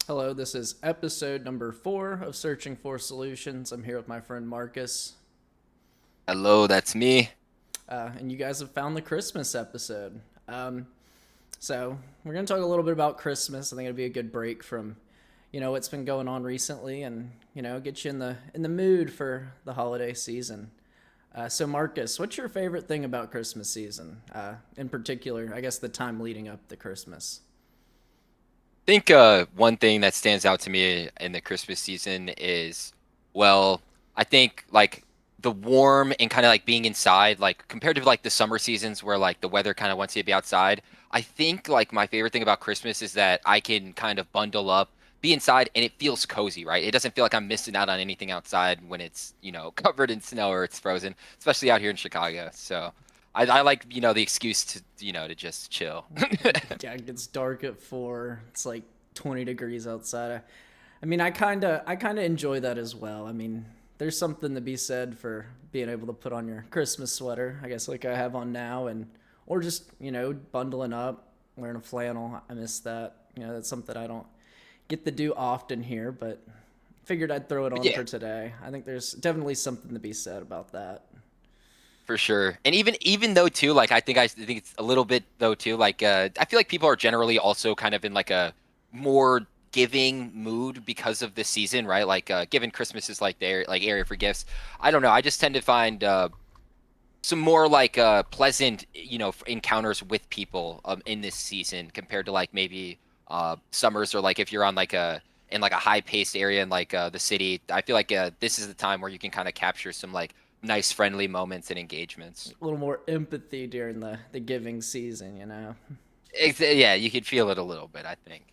Hello, this is episode number 4 of Searching for Solutions. I'm here with my friend Marcus, Hello, that's me. and you guys have found the Christmas episode. So, we're going to talk a little bit about Christmas. I think it'll be a good break from, what's been going on recently and, get you in the mood for the holiday season. So, Marcus, what's your favorite thing about Christmas season? In particular, I guess the time leading up to Christmas. I think one thing that stands out to me in the Christmas season is, well, I think like the warm and kind of like being inside, like compared to like the summer seasons where like the weather kind of wants you to be outside. I think like my favorite thing about Christmas is that I can kind of bundle up, be inside, and it feels cozy, right? It doesn't feel like I'm missing out on anything outside when it's, covered in snow or it's frozen, especially out here in Chicago. So I like, the excuse to, to just chill. Yeah, it gets dark at 4. It's like 20 degrees outside. I mean, I kind of enjoy that as well. I mean, there's something to be said for being able to put on your Christmas sweater, I guess like I have on now, and or just, bundling up, wearing a flannel. I miss that. That's something I don't get to do often here, but figured I'd throw it But on yeah. for today. I think there's definitely something to be said about that. For sure. And even though too, like I think it's a little bit though too, like I feel like people are generally also kind of in like a more giving mood because of the season, right? Like given Christmas is like their like area for gifts. I don't know. I just tend to find some more like pleasant, encounters with people in this season compared to like maybe summers or like if you're on like a in like a high-paced area in like the city. I feel like this is the time where you can kind of capture some like nice friendly moments and engagements. A little more empathy during the giving season. Yeah, you could feel it a little bit, I think.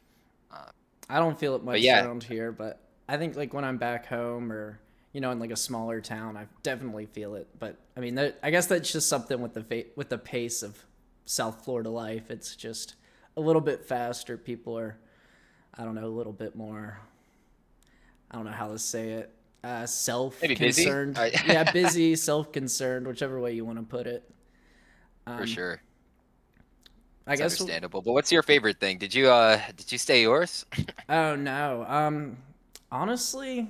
Uh, I don't feel it but much yeah, around here, but I think like when I'm back home or in like a smaller town, I definitely feel it. But I mean, I guess that's just something with the pace of South Florida life. It's just a little bit faster. People are, I don't know, a little bit more. I don't know how to say it. maybe busy. Self-concerned. Yeah, busy, self-concerned, whichever way you want to put it. For Um, sure. I It's guess. understandable. But what's your favorite thing? Did you stay yours? Oh no. Honestly,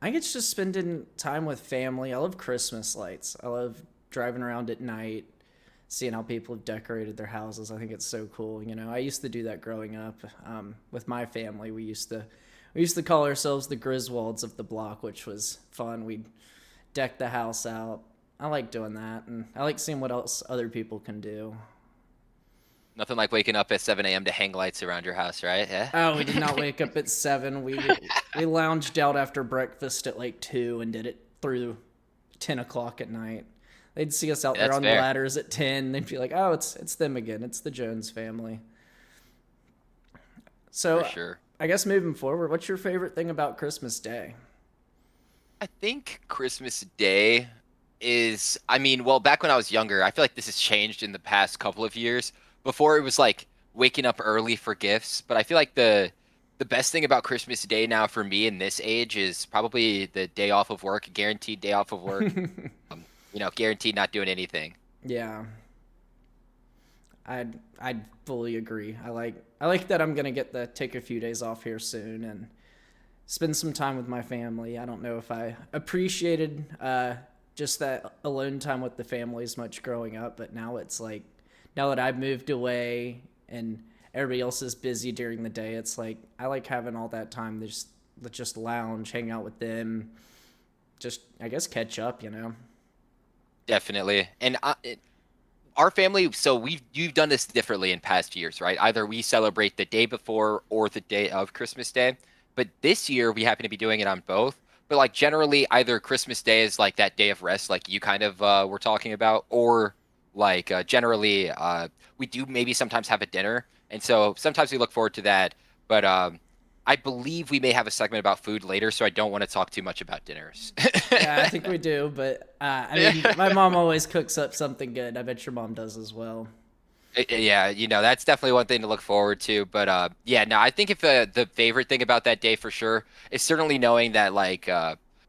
I think it's just spending time with family. I love Christmas lights. I love driving around at night, seeing how people have decorated their houses. I think it's so cool. I used to do that growing up with my family. We used to call ourselves the Griswolds of the block, which was fun. We'd deck the house out. I like doing that, and I like seeing what else other people can do. Nothing like waking up at 7 a.m. to hang lights around your house, right? Yeah. Oh, we did not wake up at 7. We lounged out after breakfast at like 2 and did it through 10 o'clock at night. They'd see us out there That's on fair. ladders at 10. They'd be like, "Oh, it's them again. It's the Jones family." For So, sure. I guess moving forward, what's your favorite thing about Christmas Day? I think Christmas Day is, I mean, well, back when I was younger, I feel like this has changed in the past couple of years. Before it was like waking up early for gifts, but I feel like the best thing about Christmas Day now for me in this age is probably the day off of work, guaranteed day off of work. Guaranteed not doing anything. Yeah, I'd fully agree. I like that I'm gonna get to take a few days off here soon and spend some time with my family. I don't know if I appreciated just that alone time with the family as much growing up, but now it's like, now that I've moved away and everybody else is busy during the day, it's like I like having all that time to just lounge, hang out with them, just I guess catch up. Definitely. And our family, so you've done this differently in past years, right? Either we celebrate the day before or the day of Christmas Day. But this year we happen to be doing it on both. But like generally either Christmas Day is like that day of rest like you kind of were talking about, or like generally we do maybe sometimes have a dinner. And so sometimes we look forward to that. But I believe we may have a segment about food later, so I don't want to talk too much about dinners. Yeah, I think we do, but I mean, my mom always cooks up something good. I bet your mom does as well. Yeah, that's definitely one thing to look forward to. But yeah, no, I think if the favorite thing about that day for sure is certainly knowing that like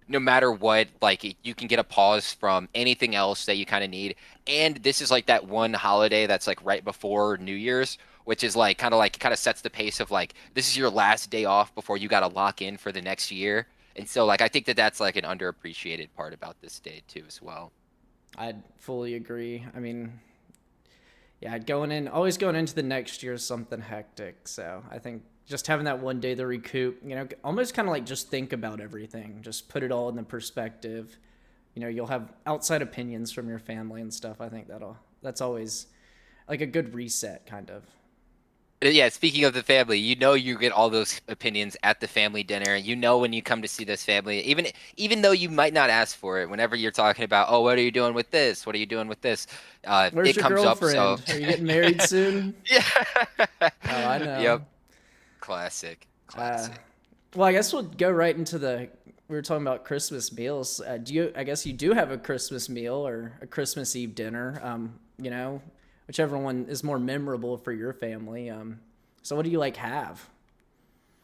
no matter what, like you can get a pause from anything else that you kind of need. And this is like that one holiday that's like right before New Year's, which is like kind of sets the pace of like this is your last day off before you got to lock in for the next year. And so like I think that that's like an underappreciated part about this day too as well. I'd fully agree. I mean, yeah, always going into the next year is something hectic. So I think just having that one day to recoup, almost kind of like just think about everything, just put it all in the perspective. You'll have outside opinions from your family and stuff. I think that's always like a good reset, kind of. Yeah, speaking of the family, you get all those opinions at the family dinner. You know when you come to see this family, even though you might not ask for it, whenever you're talking about, oh, what are you doing with this? What are you doing with this? Where's It your comes up. So girlfriend? Are you getting married soon? yeah, Oh, I yep, know. classic, Uh, classic. well, I guess we'll go right into the. We were talking about Christmas meals. Do you? I guess you do have a Christmas meal or a Christmas Eve dinner. Whichever one is more memorable for your family. So what do you like have?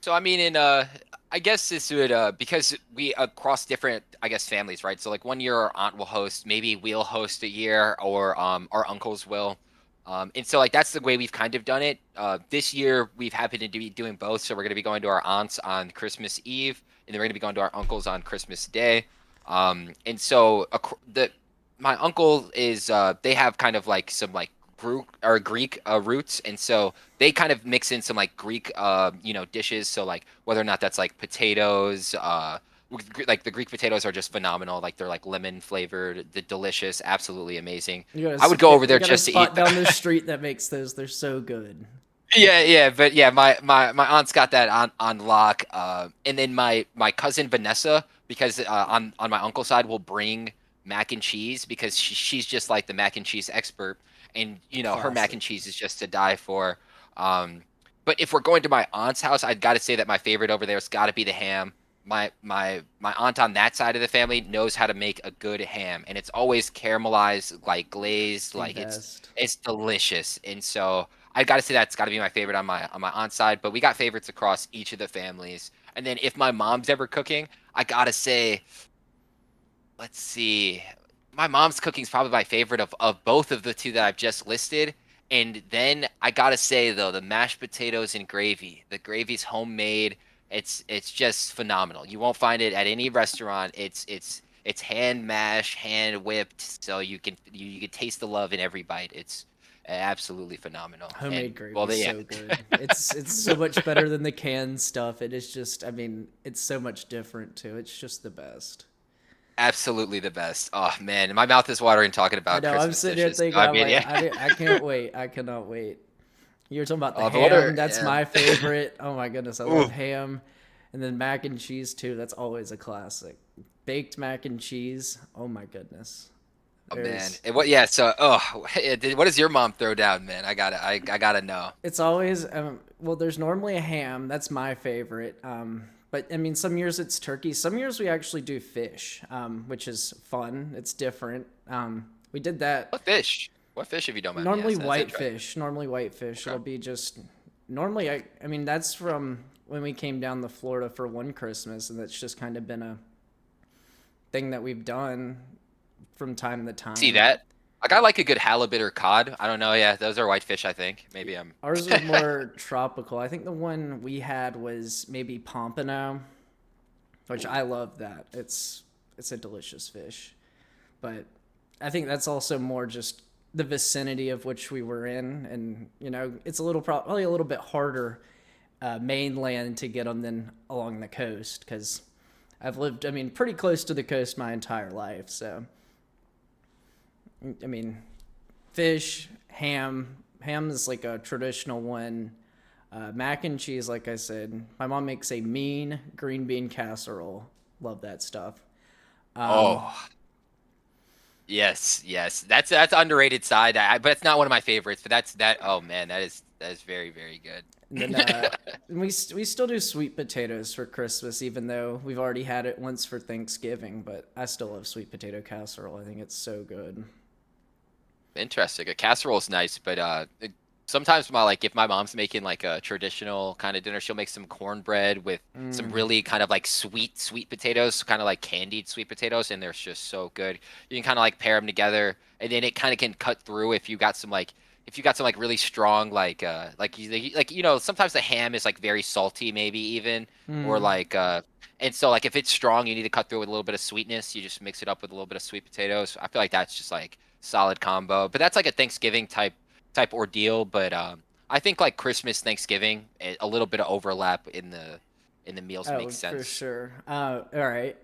So I mean, I guess this would because we across different I guess families, right? So like one year our aunt will host, maybe we'll host a year, or our uncles will. And so like that's the way we've kind of done it. This year we've happened to be doing both, so we're gonna be going to our aunts on Christmas Eve, and then we're gonna be going to our uncles on Christmas Day. And so the my uncle is they have kind of like some like Greek roots, and so they kind of mix in some like Greek dishes. So like whether or not that's like potatoes, like the Greek potatoes are just phenomenal. Like they're like lemon flavored, the delicious, absolutely amazing. I would go over You there got a just to eat. spot down the street that makes those. They're so good. Yeah, but yeah, my aunt's got that on lock. And then my cousin Vanessa, because on my uncle's side, will bring mac and cheese because she's just like the mac and cheese expert, and her mac Classic. and cheese is just to die for. Um, but if we're going to my aunt's house, I'd got to say that my favorite over there's got to be the ham. My aunt on that side of the family knows how to make a good ham, and it's always caramelized, like glazed, The like it's best. it's delicious. And so I got to say that's got to be my favorite on my aunt's side, but we got favorites across each of the families. And then if my mom's ever cooking, I got to say, let's see, my mom's cooking is probably my favorite of both of the two that I've just listed. And then I got to say though, the mashed potatoes and gravy. The gravy's homemade. It's just phenomenal. You won't find it at any restaurant. It's hand mashed, hand whipped, so you can taste the love in every bite. It's absolutely phenomenal. And Homemade well, gravy is yeah, so good. It's so much better than the canned stuff. It is just. I mean, it's so much different too. It's just the best. absolutely the best. Oh man, my mouth is watering talking I about know. I'm Christmas sitting here dishes. thinking. I I'm mean, like, yeah. I can't wait. I cannot wait. You were talking about the But what are ham. That's yeah. my favorite. Oh my goodness, I love Ooh. ham. And then mac and cheese too. That's always a classic. Baked mac and cheese. Oh my goodness. Oh man. There's. And what yeah, so what does your mom throw down, man? I gotta know. It's always well. There's normally a ham. That's my favorite. But I mean, some years it's turkey. Some years we actually do fish, which is fun. It's different. We did that. What fish? What fish if you don't mind me Normally asking? That's interesting. whitefish. Normally whitefish. Okay. It'll be just normally. I mean that's from when we came down to Florida for one Christmas, and that's just kind of been a thing that we've done from time to See time. that? Like I like a good halibut or cod. I don't know. Yeah, those are white fish, I think. Maybe I'm Ours was more tropical. I think the one we had was maybe pompano, which Ooh. I love that. It's a delicious fish. But I think that's also more just the vicinity of which we were in, and it's a little probably a little bit harder mainland to get them than along the coast because I've lived, I mean, pretty close to the coast my entire life. So I mean, fish, ham. Ham is like a traditional one. Mac and cheese, like I said, my mom makes a mean green bean casserole. Love that stuff. Um, Oh, yes. That's underrated side. But it's not one of my favorites. But that's that. Oh man, that is very very good. and then we still do sweet potatoes for Christmas, even though we've already had it once for Thanksgiving. But I still love sweet potato casserole. I think it's so good. Interesting. A casserole is nice, but sometimes my like if my mom's making like a traditional kind of dinner, she'll make some cornbread with some Mm, really kind of like sweet potatoes, kind of like candied sweet potatoes, and they're just so good. You can kind of like pair them together, and then it kind of can cut through if you got some like if you got some like really strong like you know sometimes the ham is like very salty maybe even or Mm. like and so like if it's strong you need to cut through it with a little bit of sweetness. You just mix it up with a little bit of sweet potatoes. I feel like that's just like solid combo. But that's like a Thanksgiving type ordeal. But I think like Christmas, Thanksgiving, a little bit of overlap in the meals Oh, makes for sense. sure. All right.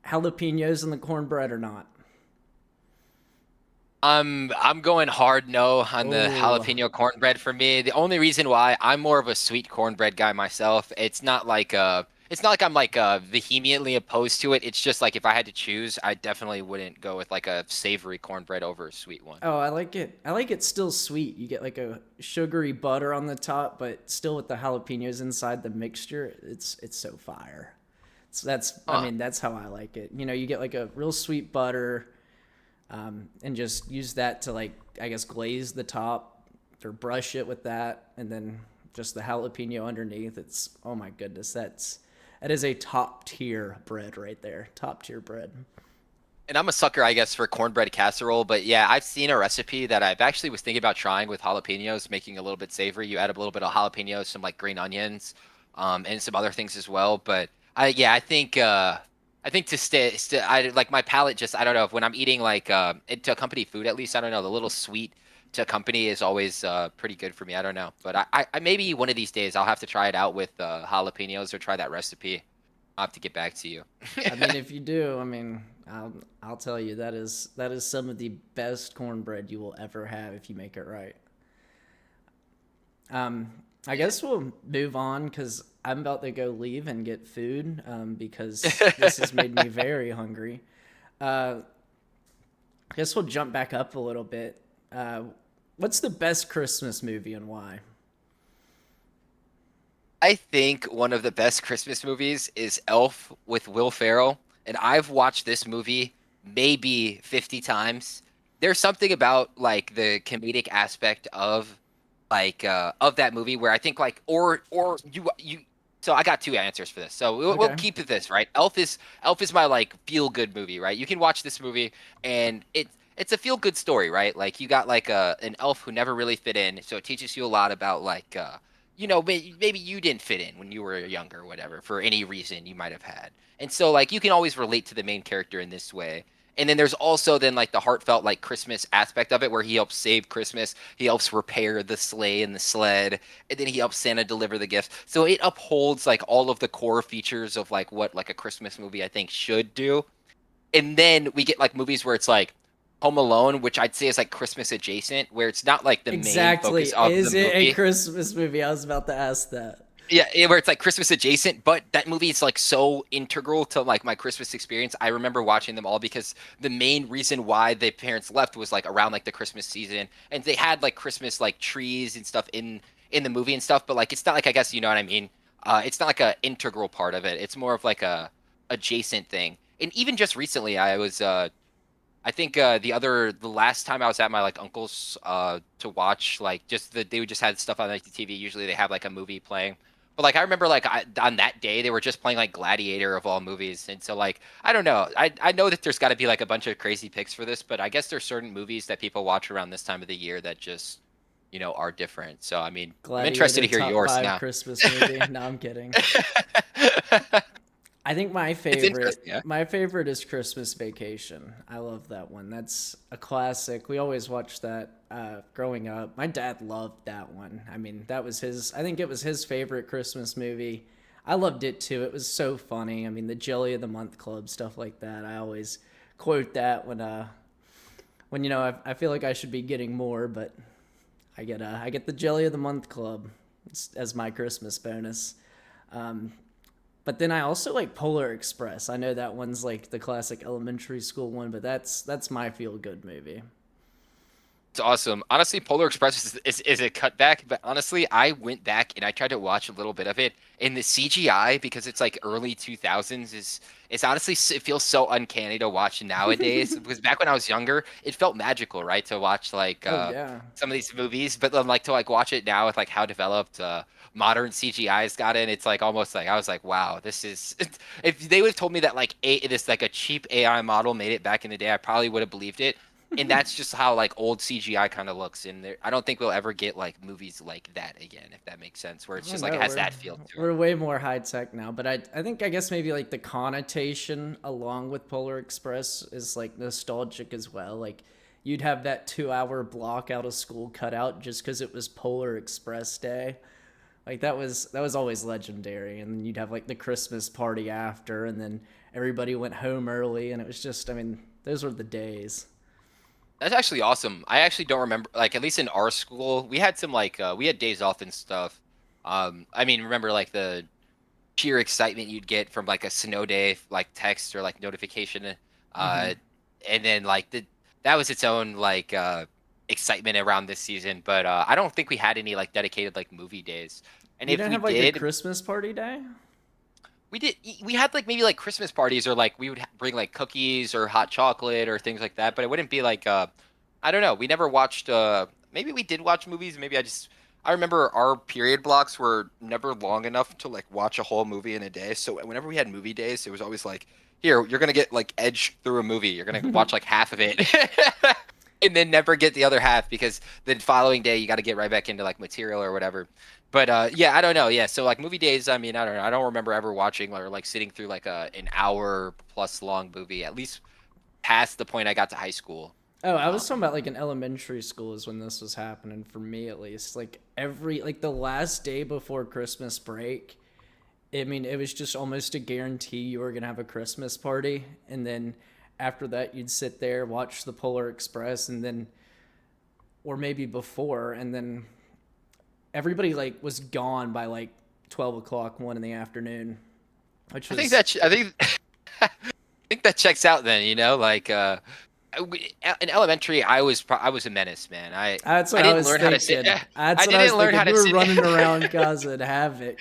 Jalapenos in the cornbread or not? I'm going hard no on the Oh, jalapeno cornbread for me. The only reason why I'm more of a sweet cornbread guy myself. It's not like I'm like vehemently opposed to it. It's just like if I had to choose, I definitely wouldn't go with like a savory cornbread over a sweet one. oh, I like it. I like it still sweet. You get like a sugary butter on the top, but still with the jalapenos inside the mixture. It's so fire. So that's I Huh. mean that's how I like it. You know, you get like a real sweet butter, and just use that to like I guess glaze the top or brush it with that, and then just the jalapeno underneath. It's oh my goodness, that is a top tier bread right there. Top tier bread. And I'm a sucker, I guess, for cornbread casserole. But yeah, I've seen a recipe that I've actually was thinking about trying with jalapenos, making a little bit savory. You add a little bit of jalapenos, some like green onions, and some other things as well. But I think to I like my palate just I don't know if when I'm eating like it, to accompany food at least I don't know the little sweet to accompany is always pretty good for me. I don't know, but I maybe one of these days I'll have to try it out with jalapenos or try that recipe. I'll have to get back to you. I mean, if you do, I mean, I'll tell you that is some of the best cornbread you will ever have if you make it right. Um, I guess we'll move on because I'm about to go leave and get food because this has made me very hungry. Uh, I guess we'll jump back up a little bit. Uh, what's the best Christmas movie and why? I think one of the best Christmas movies is Elf with Will Ferrell, and I've watched this movie maybe 50 times. There's something about like the comedic aspect of that movie where I think like or you so I got two answers for this. So we'll Okay. keep it this, right? Elf is my like feel good movie, right? You can watch this movie and it's a feel good story, right? Like you got like an elf who never really fit in, so it teaches you a lot about like you know, maybe you didn't fit in when you were younger or whatever for any reason you might have had. And so like you can always relate to the main character in this way. And then there's also then like the heartfelt like Christmas aspect of it where he helps save Christmas, he helps repair the sleigh and the sled, and then he helps Santa deliver the gifts. So it upholds like all of the core features of like what like a Christmas movie I think should do. And then we get like movies where it's like Home Alone, which I'd say is like Christmas adjacent, where it's not like the main Exactly. focus of the Is it a movie. Christmas movie? I was about to ask that. Yeah, where it's like Christmas adjacent, but that movie is like so integral to like my Christmas experience. I remember watching them all because the main reason why the parents left was like around like the Christmas season, and they had like Christmas like trees and stuff in the movie and stuff. But like it's not like I guess you know what I mean. It's not like a integral part of it. It's more of like a adjacent thing. And even just recently, I think the last time I was at my like uncle's to watch like just they would just had stuff on like the TV. Usually they have like a movie playing. But like I remember like on that day they were just playing like Gladiator of all movies. And so like I don't know. I know that there's got to be like a bunch of crazy picks for this, but I guess there's certain movies that people watch around this time of the year that just, you know, are different. So I mean, I'm interested Gladiator to hear top yours five now. Christmas movie. No, I'm kidding. I think It's interesting, yeah. my favorite is Christmas Vacation. I love that one. That's a classic. We always watched that growing up. My dad loved that one. I mean, that was his. I think it was his favorite Christmas movie. I loved it too. It was so funny. I mean, the Jelly of the Month Club stuff like that. I always quote that when you know I feel like I should be getting more, but I get the Jelly of the Month Club as my Christmas bonus. Um, but then I also like Polar Express. I know that one's like the classic elementary school one, but that's my feel good movie. It's awesome. Honestly, Polar Express is a cutback, but honestly, I went back and I tried to watch a little bit of it. And the CGI, because it's like early 2000s, is it's honestly it feels so uncanny to watch nowadays. Because back when I was younger, it felt magical, right, to watch like Oh yeah, some of these movies. But then like to like watch it now with like how developed modern CGI's gotten, it's like almost like I was like, wow, this is. If they would have told me that like this like a cheap AI model made it back in the day, I probably would have believed it. and that's just how like old CGI kind of looks. And I don't think we'll ever get like movies like that again, if that makes sense, where it's I don't just like it know. has We're that feel to it. we're way more high tech now, but I think I guess maybe like the connotation along with Polar Express is like nostalgic as well. Like you'd have that 2 hour block out of school cut out just because it was Polar Express Day. Like that was always legendary. And then you'd have like the Christmas party after, and then everybody went home early, and it was just, I mean, those were the days. That's actually awesome. I actually don't remember, like at least in our school, we had some like we had days off and stuff. I mean, remember like the sheer excitement you'd get from like a snow day, like text or like notification, Hmm. uh, and then like that was its own like excitement around this season. But I don't think we had any like dedicated like movie days. And You if didn't we have like a did, Christmas party day? we had like maybe like Christmas parties or like we would bring like cookies or hot chocolate or things like that, but it wouldn't be like I don't know. We never watched maybe we did watch movies, maybe I remember our period blocks were never long enough to like watch a whole movie in a day. So whenever we had movie days, it was always like, here, you're gonna get like edged through a movie. You're gonna watch like half of it. And then never get the other half because the following day you got to get right back into like material or whatever. But yeah, I don't know. Yeah, so like movie days, I mean, I don't know. I don't remember ever watching or like sitting through like an hour plus long movie, at least past the point I got to high school. Oh, I was talking Um, about like in elementary school is when this was happening for me at least. Like every like the last day before Christmas break, I mean, it was just almost a guarantee you were gonna have a Christmas party, and then after that you'd sit there, watch the Polar Express, and then or maybe before, and then everybody like was gone by like 12 o'clock, 1 in the afternoon, which I think was. that I think I think that checks out then, like in elementary I was a menace, man. That's I what I didn't was learn how to sit. thinking. That's I what I was didn't learn how thinking. You to were sit. running around causing havoc.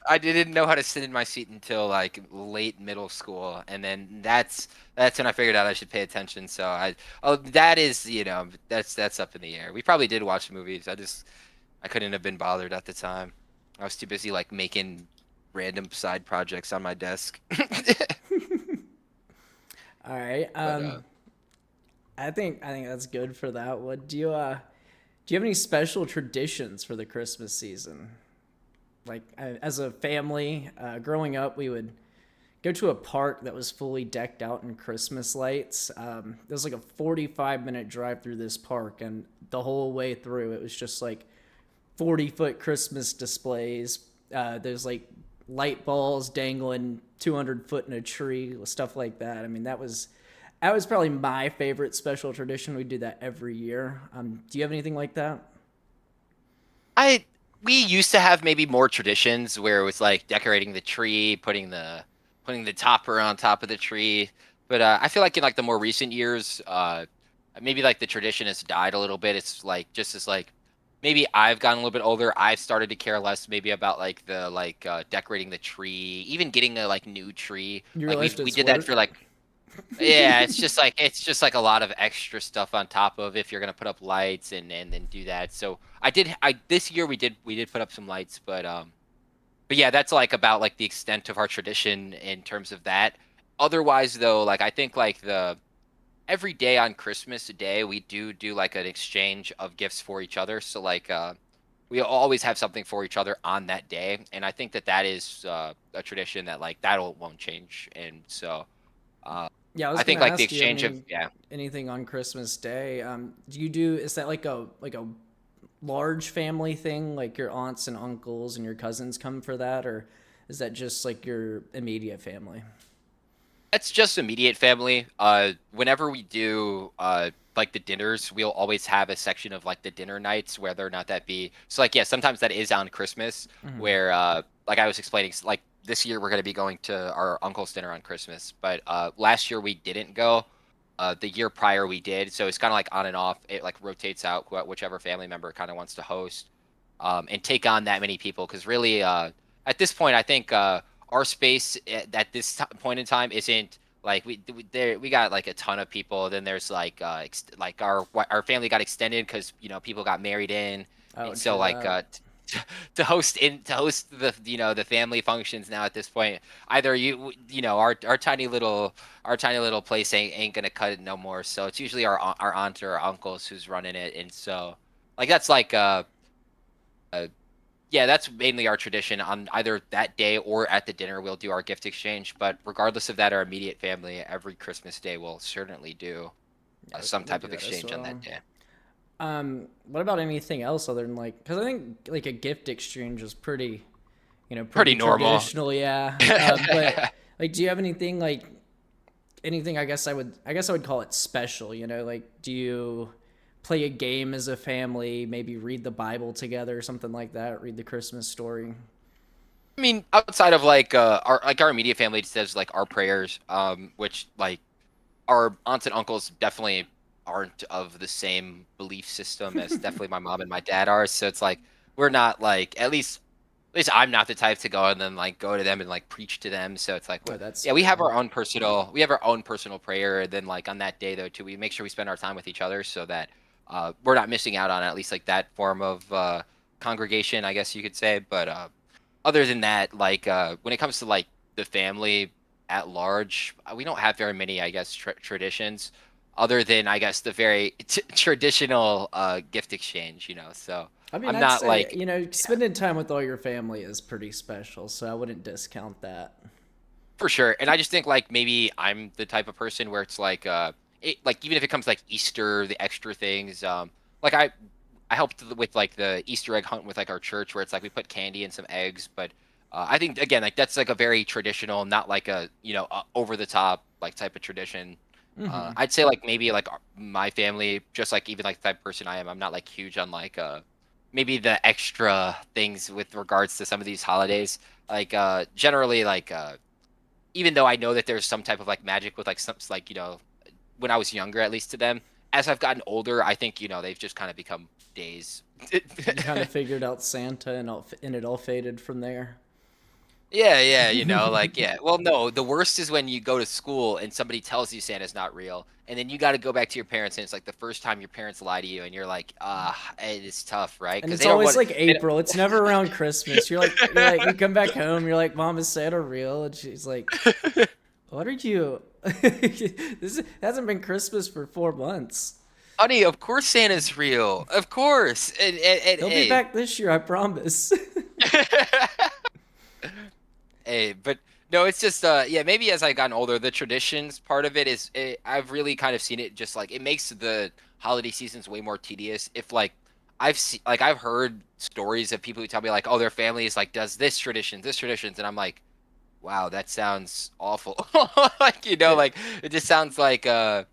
I didn't know how to sit in my seat until like late middle school, and then that's when I figured out I should pay attention. So that is that's up in the air. We probably did watch movies. I couldn't have been bothered at the time. I was too busy like making random side projects on my desk. All right. But I think that's good for that. What do you have any special traditions for the Christmas season? Like as a family, growing up, we would go to a park that was fully decked out in Christmas lights. It was like a 45-minute drive through this park, and the whole way through, it was just like 40-foot Christmas displays. There's like light balls dangling 200 foot in a tree, stuff like that. I mean, that was probably my favorite special tradition. We do that every year. Do you have anything like that? I we used to have maybe more traditions where it was like decorating the tree, putting the topper on top of the tree. But I feel like in like the more recent years, maybe like the tradition has died a little bit. It's like just as like maybe I've gotten a little bit older, I've started to care less maybe about like the like decorating the tree, even getting a like new tree. You Like realized we it's did that for work. like yeah, it's just like a lot of extra stuff on top of if you're gonna put up lights and then do that. So I this year we did put up some lights, but yeah, that's like about like the extent of our tradition in terms of that. Otherwise though, like I think like the every day on Christmas Day we do like an exchange of gifts for each other. So like we always have something for each other on that day, and I think that that is a tradition that like that won't change. And so. Uh, Yeah, I was I think gonna like the ask, do you have exchange of yeah. anything on Christmas Day? Do you do is that like a large family thing, like your aunts and uncles and your cousins come for that, or is that just like your immediate family? It's just immediate family. Whenever we do like the dinners, we'll always have a section of like the dinner nights, whether or not that be. So like yeah, sometimes that is on Christmas, Hmm. where like I was explaining, like this year we're gonna be going to our uncle's dinner on Christmas, but last year we didn't go. The year prior we did, so it's kind of like on and off. It like rotates out whichever family member kind of wants to host, and take on that many people. Because really, at this point, I think our space at this point in time isn't like we got like a ton of people. Then there's like like our family got extended because people got married in, Oh, and so true like that. to host the the family functions now at this point. Either our tiny little place ain't gonna cut it no more. So it's usually our aunt or our uncles who's running it, and so like that's like uh yeah, that's mainly our tradition. On either that day or at the dinner, we'll do our gift exchange. But regardless of that, our immediate family every Christmas day will certainly do Yeah, some we type do of that as exchange on that well. day. What about anything else other than like? Because I think like a gift exchange is pretty, Pretty pretty normal. traditional. Yeah. But like, do you have anything like anything? I guess I would call it special. Like, do you play a game as a family? Maybe read the Bible together, or something like that. Read the Christmas story. I mean, outside of like our immediate family says like our prayers, which like our aunts and uncles definitely aren't of the same belief system as definitely my mom and my dad are. So it's like we're not like at least I'm not the type to go and then like go to them and like preach to them. So it's like Oh, that's yeah, fair. we have our own personal prayer. And then like on that day though too, we make sure we spend our time with each other so that we're not missing out on at least like that form of congregation, I guess you could say. But other than that, like when it comes to like the family at large, we don't have very many, I guess, traditions other than I guess the very traditional gift exchange. So I mean, I'm I'd not say, like spending time with all your family is pretty special, so I wouldn't discount that. for sure. And I just think like maybe I'm the type of person where it's like like even if it comes like Easter, the extra things, like I helped with like the Easter egg hunt with like our church where it's like we put candy and some eggs, but I think again like that's like a very traditional, not like a over the top like type of tradition. I'd say like maybe like my family, just like even like the type of person I am, I'm not like huge on like maybe the extra things with regards to some of these holidays. Like generally like even though I know that there's some type of like magic with like some like when I was younger at least to them. As I've gotten older, I think they've just kind of become days. You kind of figured out Santa, and it all faded from there. Yeah, yeah, like yeah. Well, no, the worst is when you go to school and somebody tells you Santa's not real, and then you got to go back to your parents, and it's like the first time your parents lie to you, and you're like, it's tough, right? And Because it's they don't always want. like They don't... April. It's never around Christmas. You're like, you come back home. You're like, Mom, is Santa real? And she's like, What are you? This hasn't been Christmas for 4 months. Honey, of course Santa's real, of course, and He'll be hey. back this year, I promise. Hey, but no, it's just yeah, maybe as I gotten older, the traditions part of it is I've really kind of seen it just like it makes the holiday seasons way more tedious. If like I've heard stories of people who tell me like, oh, their family is like does this traditions, and I'm like, wow, that sounds awful. Like It, like it just sounds like I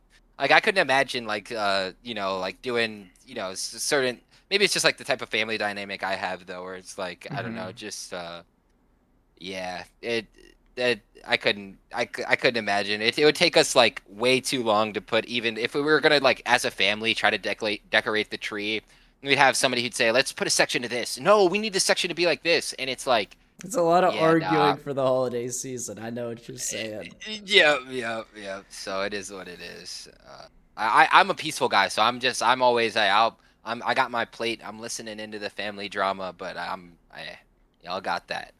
couldn't imagine like like doing certain maybe it's just like the type of family dynamic I have though, where it's like I don't know, just yeah, it I couldn't imagine it. It would take us like way too long to put even if we were gonna like as a family try to decorate the tree. We'd have somebody who'd say, "Let's put a section to this." No, we need this section to be like this, and it's like, it's a lot of yeah, nah, arguing for the holiday season. I know what you're saying. yeah, yeah, yeah. So it is what it is. I'm a peaceful guy, so I'm always I got my plate. I'm listening into the family drama, but y'all got that.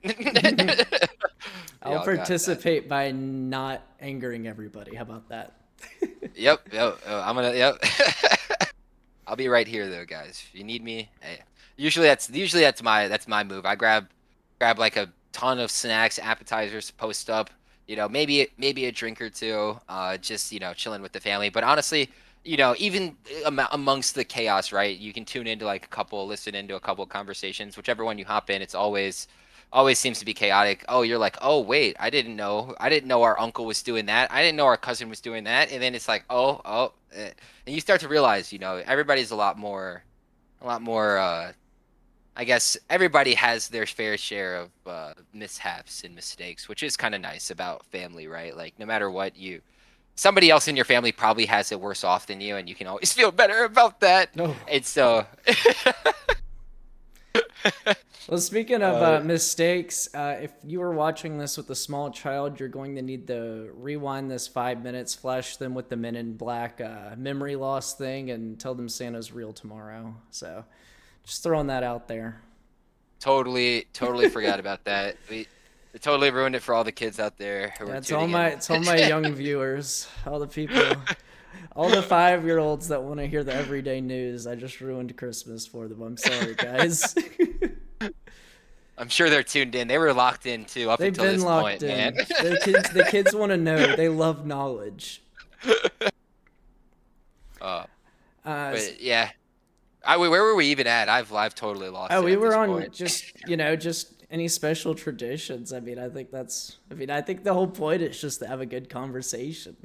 I'll Y'all got that. participate by not angering everybody. How about that? Yep, yep. I'm gonna. Yep. I'll be right here though, guys. If you need me, hey. Usually that's my move. I grab like a ton of snacks, appetizers to post up. Maybe a drink or two. Just chilling with the family. But honestly, even amongst the chaos, right? You can tune into like listen into a couple of conversations. Whichever one you hop in, it's always seems to be chaotic. Oh, you're like, oh wait, I didn't know our uncle was doing that. I didn't know our cousin was doing that. And then it's like, and you start to realize, everybody's a lot more. I guess everybody has their fair share of mishaps and mistakes, which is kind of nice about family, right? Like no matter what somebody else in your family probably has it worse off than you, and you can always feel better about that. No. And so, Well, speaking of uh, mistakes, if you were watching this with a small child, you're going to need to rewind this 5 minutes, flash them with the Men in Black memory loss thing, and tell them Santa's real tomorrow. So, just throwing that out there. Totally forgot about that. We totally ruined it for all the kids out there who Yeah, were tuning in. it's all my young viewers, all the people, all the 5-year-olds that want to hear the everyday news. I just ruined Christmas for them. I'm sorry, guys. I'm sure they're tuned in. They were locked in too up They've until been this locked point, man. in. The kids want to know. They love knowledge. uh, Uh, but yeah, where were we even at? I've totally lost oh, it we at were this on point. just any special traditions. I mean, I think the whole point is just to have a good conversation.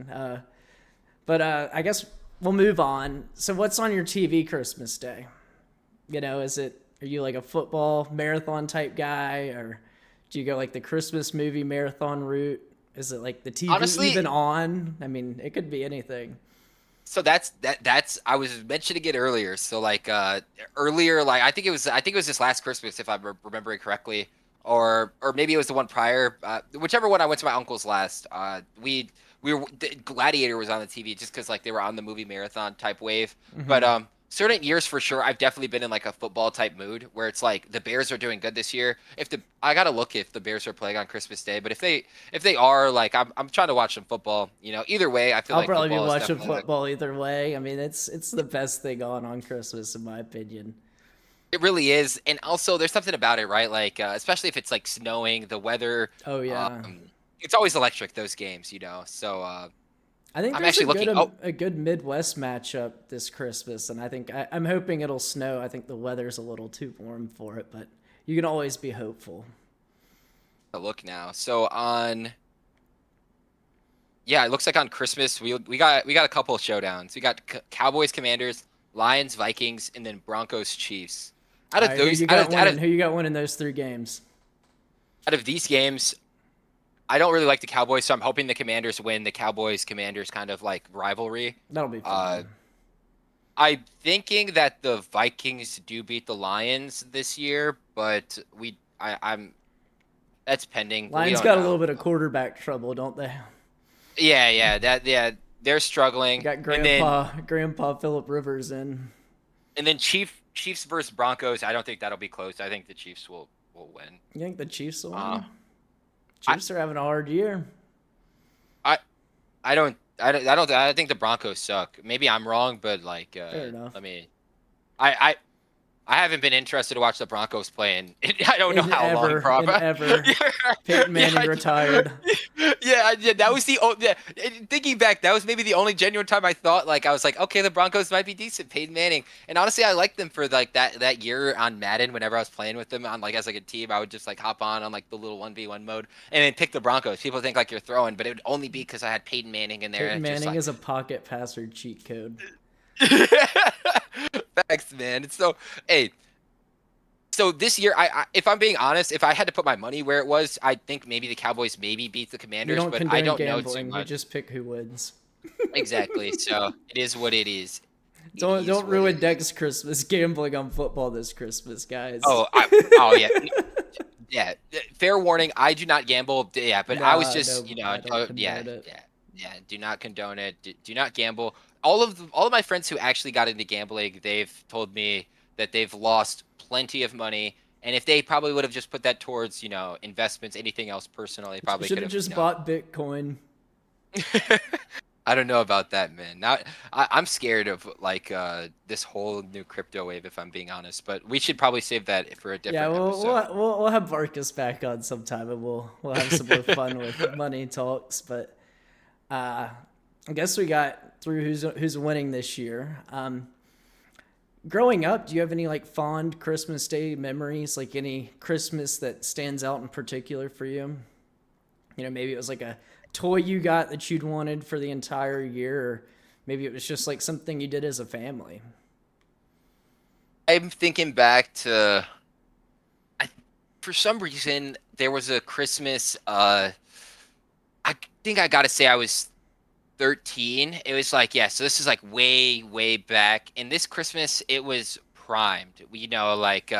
But I guess we'll move on. So, what's on your TV Christmas Day? Are you like a football marathon type guy, or do you go like the Christmas movie marathon route? Is it like the TV Honestly, even on? I mean, it could be anything. so that's I was mentioning it earlier. So like earlier, like I think it was this last Christmas if I'm remembering correctly, or maybe it was the one prior. Whichever one I went to my uncle's last. We were the Gladiator was on the TV just because like they were on the movie marathon type wave. But Hmm. certain years for sure, I've definitely been in like a football type mood where it's like the Bears are doing good this year. If the I gotta look if the Bears are playing on Christmas Day, but if they are, like I'm trying to watch some football. You know, either way, I feel I'll like probably be football is watching definitely like. football either way. I mean, it's the best thing on Christmas in my opinion. It really is, and also there's something about it, right? Like, especially if it's like snowing, the weather, Oh yeah. it's always electric those games, you know. So I think I'm there's actually looking. Oh, a good Midwest matchup this Christmas, and I'm hoping it'll snow. I think the weather's a little too warm for it, but you can always be hopeful. a look now. So on, yeah, it looks like on Christmas we got a couple of showdowns. We got Cowboys, Commanders, Lions, Vikings, and then Broncos, Chiefs. Out All of right, those, out of out of Who you got winning those 3 games? out of these games, I don't really like the Cowboys, so I'm hoping the Commanders win the Cowboys Commanders kind of like rivalry. That'll be Uh, fun. I'm thinking that the Vikings do beat the Lions this year, but I'm that's pending, but we Lions don't got a know. little bit of quarterback trouble, don't they? Yeah, they're They struggling, got and then Grandpa Philip Rivers in. Chiefs versus Broncos. I don't think that'll be close. I think the Chiefs will win. You think the Chiefs will Uh, win? I Chiefs are having a hard year. I I think the Broncos suck. Maybe I'm wrong, but like Fair enough. let me. I I haven't been interested to watch the Broncos play in I don't know how long, bro. In ever. Yeah, Peyton yeah, Manning retired. yeah. That was the yeah. Thinking back, that was maybe the only genuine time I thought like I was like, okay, the Broncos might be decent. Peyton Manning, and honestly, I liked them for like that year on Madden. Whenever I was playing with them on like as like a team, I would just like hop on like the little 1v1 mode and then pick the Broncos. People think like you're throwing, but it would only be because I had Peyton Manning in there, and Peyton it's just Manning like. is a pocket passer cheat code. Facts, man. It's so hey. So this year, if I'm being honest, if I had to put my money where it was, I think maybe the Cowboys maybe beat the We Commanders, don't but I condone don't know too gambling. We much. just pick who wins. Exactly. So it is what it is. It is Don't what it ruin is. Deck's Christmas gambling on football this Christmas, guys. Oh, oh yeah, yeah. Fair warning. I do not gamble. Yeah, but I was Nah, just, no, I don't condone it. yeah. Do not condone it. Do not gamble. All of my friends who actually got into gambling, they've told me that they've lost plenty of money, and if they probably would have just put that towards, investments, anything else personally, probably Should could have have, just bought Bitcoin. I don't know about that, man. Now I'm scared of like this whole new crypto wave, if I'm being honest. But we should probably save that for a Yeah, different episode. we'll have Marcus back on sometime, and we'll have some more fun with money talks. But uh, I guess we got through who's winning this year. Growing up, do you have any like fond Christmas Day memories? Like any Christmas that stands out in particular for you? Maybe it was like a toy you got that you'd wanted for the entire year, or maybe it was just like something you did as a family. I'm thinking back to I, for some reason there was a Christmas. I think I gotta say I was 13. It was like, yeah, so this is like way back. And this Christmas, it was primed. Like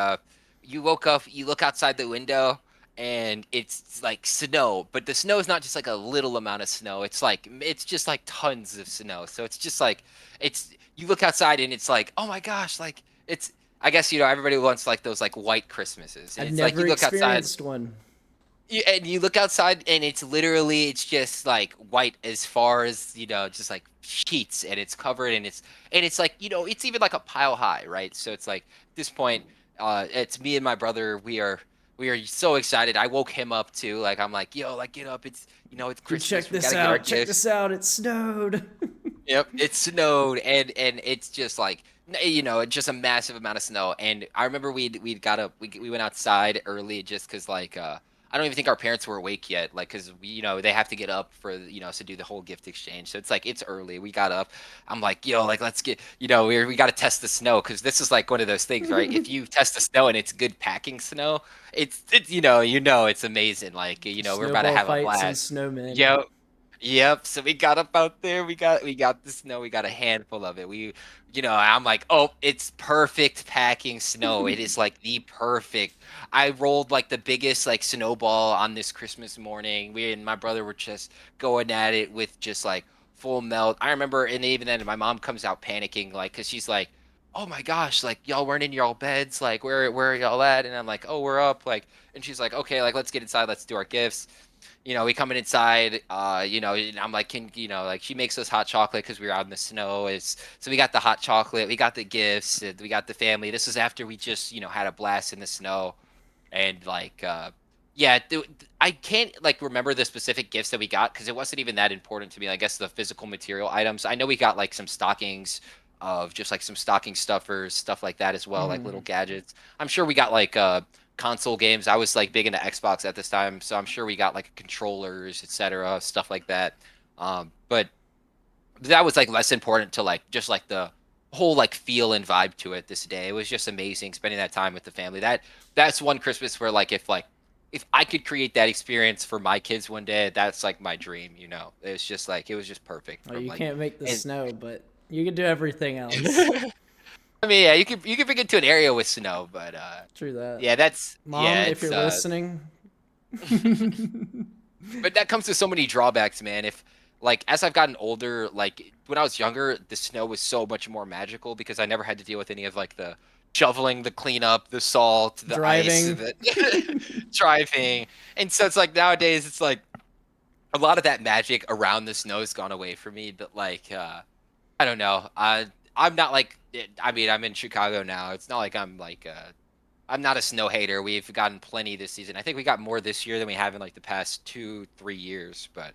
you woke up, you look outside the window, and it's like snow, but the snow is not just like a little amount of snow. It's just like tons of snow. So it's just like it's you look outside and it's like, oh my gosh, like I guess everybody wants like those like white Christmases, and I've it's like never you look outside. experienced one. And you look outside, and it's just like white as far as just like sheets, and it's covered, and it's like it's even like a pile high, right? So it's like at this point, it's me and my brother. We are so excited. I woke him up too. Like I'm like, yo, like get up. It's Dude, check Christmas. We this gotta get our out. Check gifts. this out. It snowed. Yep, it snowed, and it's just like just a massive amount of snow. And I remember we'd got up, we went outside early just because like I don't even think our parents were awake yet, like because we they have to get up for to do the whole gift exchange. So it's like it's early. We got up. I'm like, yo, like let's get we got to test the snow because this is like one of those things, right? If you test the snow and it's good packing snow, it's it's amazing. Like we're about to Snowball have a fights and blast. snowmen. Yo, Yep. So we got up out there. We got the snow. We got a handful of it. I'm like, oh, it's perfect packing snow. It is like the perfect. I rolled like the biggest like snowball on this Christmas morning. We and my brother were just going at it with just like full melt. I remember, and even then, my mom comes out panicking, like, cause she's like, "Oh my gosh, like y'all weren't in y'all beds. Like, where are y'all at?" And I'm like, "Oh, we're up." Like, and she's like, "Okay, like let's get inside. Let's do our gifts." We coming inside, and I'm like, like she makes us hot chocolate because we were out in the snow. So we got the hot chocolate, we got the gifts, and we got the family. This is after we just, had a blast in the snow, and like, yeah, I can't like remember the specific gifts that we got because it wasn't even that important to me. I guess the physical material items. I know we got like some stockings of just like some stocking stuffers, stuff like that as well, like little Mm. gadgets. I'm sure we got like console games. I was like big into Xbox at this time, so I'm sure we got like controllers, etc., stuff like that. But that was like less important to like just like the whole like feel and vibe to it this day. It was just amazing spending that time with the family. That's one Christmas where like if I could create that experience for my kids one day, that's like my dream. It's just like it was just perfect Well, from you like can't make the and snow, but you can do everything else. I mean, yeah, you could bring it to an area with snow, but True that. yeah, Mom, if it's you're listening. but that comes with so many drawbacks, man. If like as I've gotten older, like when I was younger, the snow was so much more magical because I never had to deal with any of like the shoveling, the cleanup, the salt, the ice, Driving. the driving. And so it's like nowadays it's like a lot of that magic around the snow has gone away for me, but like I don't know. I'm not like I mean, I'm in Chicago now. It's not like I'm not a snow hater. We've gotten plenty this season. I think we got more this year than we have in like the past 2-3 years. But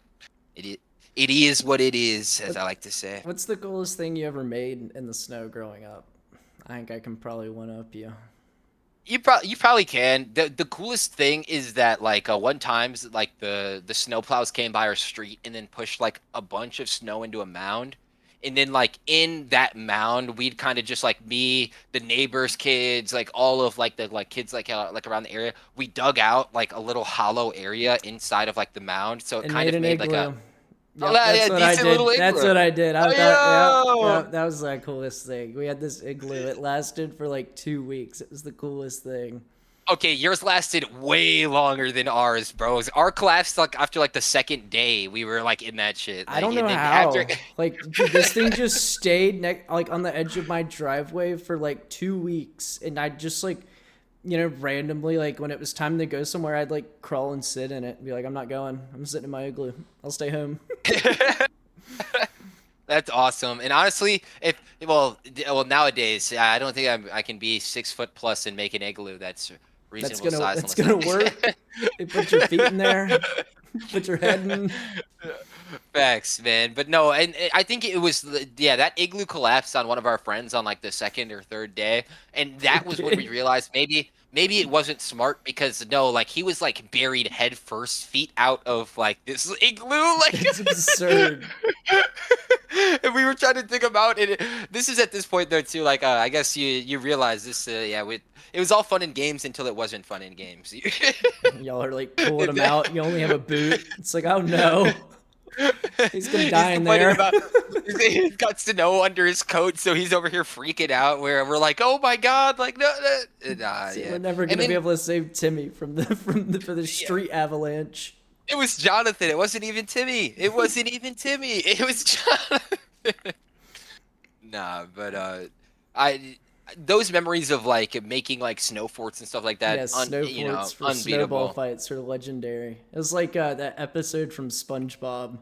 it i- it is what it is, as What, I like to say. what's the coolest thing you ever made in the snow growing up? I think I can probably one up you. You probably can. The coolest thing is that like one times like the snowplows came by our street and then pushed like a bunch of snow into a mound. And then like in that mound, we'd kind of just like me, the neighbors' kids, like all of like the like kids like around the area, we dug out like a little hollow area inside of like the mound. So it And kind made of an made like a igloo. oh Yep, that's yeah, what I decent little did. That's igloo. what I did. I thought, yeah, Oh, yeah, that was the coolest thing. We had this igloo. It lasted for like 2 weeks. It was the coolest thing. okay, yours lasted way longer than ours, bros. Our collapsed like after like the second day. We were like in that shit. I Like don't know and then after how. Like, dude, this thing just stayed like on the edge of my driveway for like 2 weeks, and I just like, randomly like when it was time to go somewhere, I'd like crawl and sit in it and be like, I'm not going. I'm sitting in my igloo. I'll stay home. That's awesome. And honestly, if well nowadays, I don't think I can be 6 foot plus and make an igloo that's That's reasonable gonna size that's unless gonna work. You put your feet in there. Put your head in. Facts, man. But no, and I think it was yeah, that igloo collapsed on one of our friends on like the second or third day, and that was when we Okay. realized maybe it wasn't smart because no, like he was like buried head first, feet out of like this igloo, like It's absurd. and we were trying to dig him out, and this is at this point though too. Like I guess you realize this, yeah, it was all fun in games until it wasn't fun in games. Y'all are like pulling him out. You only have a boot. It's like, oh no, he's gonna He's die in complaining there. about he's got snow under his coat, so he's over here freaking out. Where we're like, "Oh my god!" Like, no, no. Nah, See, yeah. we're never And gonna be then able to save Timmy for the yeah, street avalanche. it was Jonathan. It wasn't even Timmy. It wasn't even Timmy. It was Jonathan. Nah, but I those memories of like making like snow forts and stuff like that, Yeah, snow you know, forts for snowball unbeatable. fights are legendary. It was like that episode from SpongeBob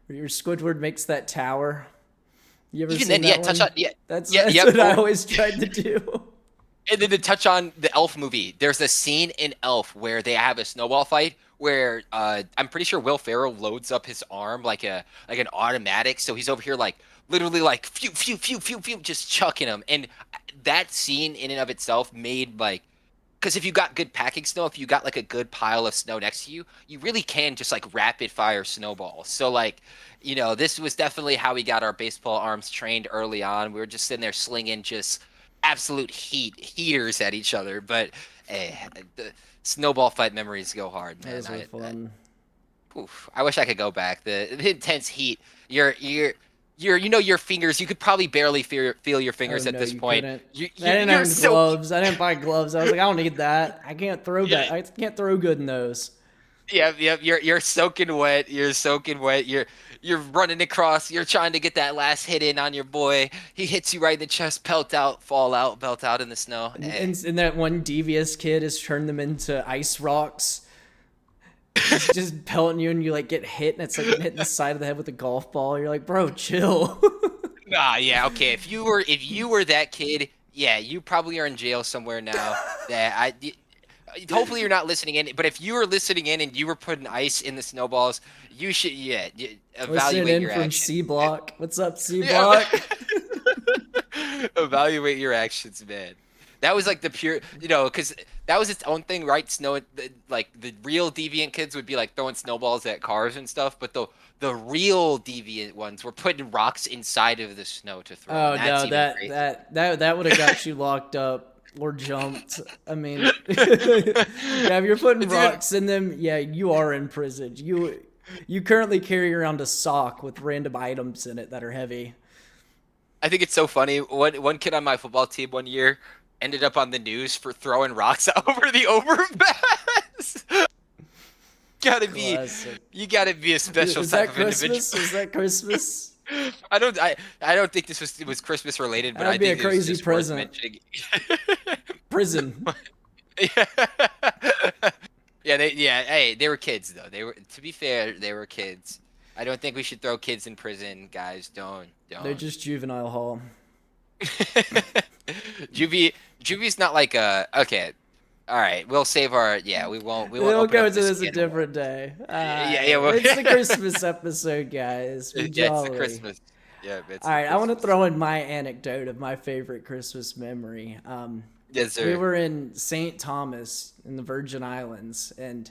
where your Squidward makes that tower. You ever Even seen then, yeah, that touch on, one? yeah, That's yeah, that's yep. what I always tried to do. And then to touch on the Elf movie, there's a scene in Elf where they have a snowball fight where I'm pretty sure Will Ferrell loads up his arm like an automatic, so he's over here like literally like phew phew phew phew phew just chucking him. And that scene in and of itself made like, because if you got good packing snow, if you got like a good pile of snow next to you, you really can just like rapid fire snowballs. So like, you know, this was definitely how we got our baseball arms trained early on. We were just sitting there slinging just absolute heaters at each other. But the snowball fight memories go hard, man. Those were fun. Oof, I wish I could go back. The intense heat. You know your fingers. You could probably barely feel your Oh fingers at no, this you point. couldn't. I didn't You're have so gloves. I didn't buy gloves. I was like, I don't need that. I can't throw yeah. that. I can't throw good in those. Yeah, yeah, you're soaking wet. You're soaking wet. You're running across. You're trying to get that last hit in on your boy. He hits you right in the chest. Pelt out, fall out, belt out in the snow. And that one devious kid has turned them into ice rocks. Just pelting you, and you like get hit, and it's like hitting the side of the head with a golf ball. You're like, bro, chill. Yeah, okay. If you were that kid, yeah, you probably are in jail somewhere now. That hopefully you're not listening in. But if you were listening in and you were putting ice in the snowballs, you should Listening evaluate in your from actions. C Block. What's up, C Yeah. Block? Evaluate your actions, man. That was like the pure, because that was its own thing, right? Like the real deviant kids would be like throwing snowballs at cars and stuff, but the real deviant ones were putting rocks inside of the snow to throw, and Oh that's no, even that crazy. that that that would have got you locked up or jumped. I mean, yeah, if you're putting It's even, rocks in them, yeah, you are in prison. You currently carry around a sock with random items in it that are heavy. I think it's so funny. One kid on my football team one year ended up on the news for throwing rocks over the overpass. gotta be, Classic. you gotta be a special Is type that of individual. Christmas? Is that Christmas? I don't think it was Christmas related, but I That'd be a think it was crazy just worth present. mentioning. Prison. Yeah. Yeah, hey, they were kids though. They were, to be fair, they were kids. I don't think we should throw kids in prison, guys. Don't. They're just juvenile hall. Juvy's not like a okay. All right, we'll save our we won't We'll open go up into this this a can. different day. Yeah, It's the Christmas episode, guys. Be yeah, it's the jolly. Christmas. Yeah, it's All the right, I want to Christmas. throw in my anecdote of my favorite Christmas memory. Yes, We sir. were in St. Thomas in the Virgin Islands, and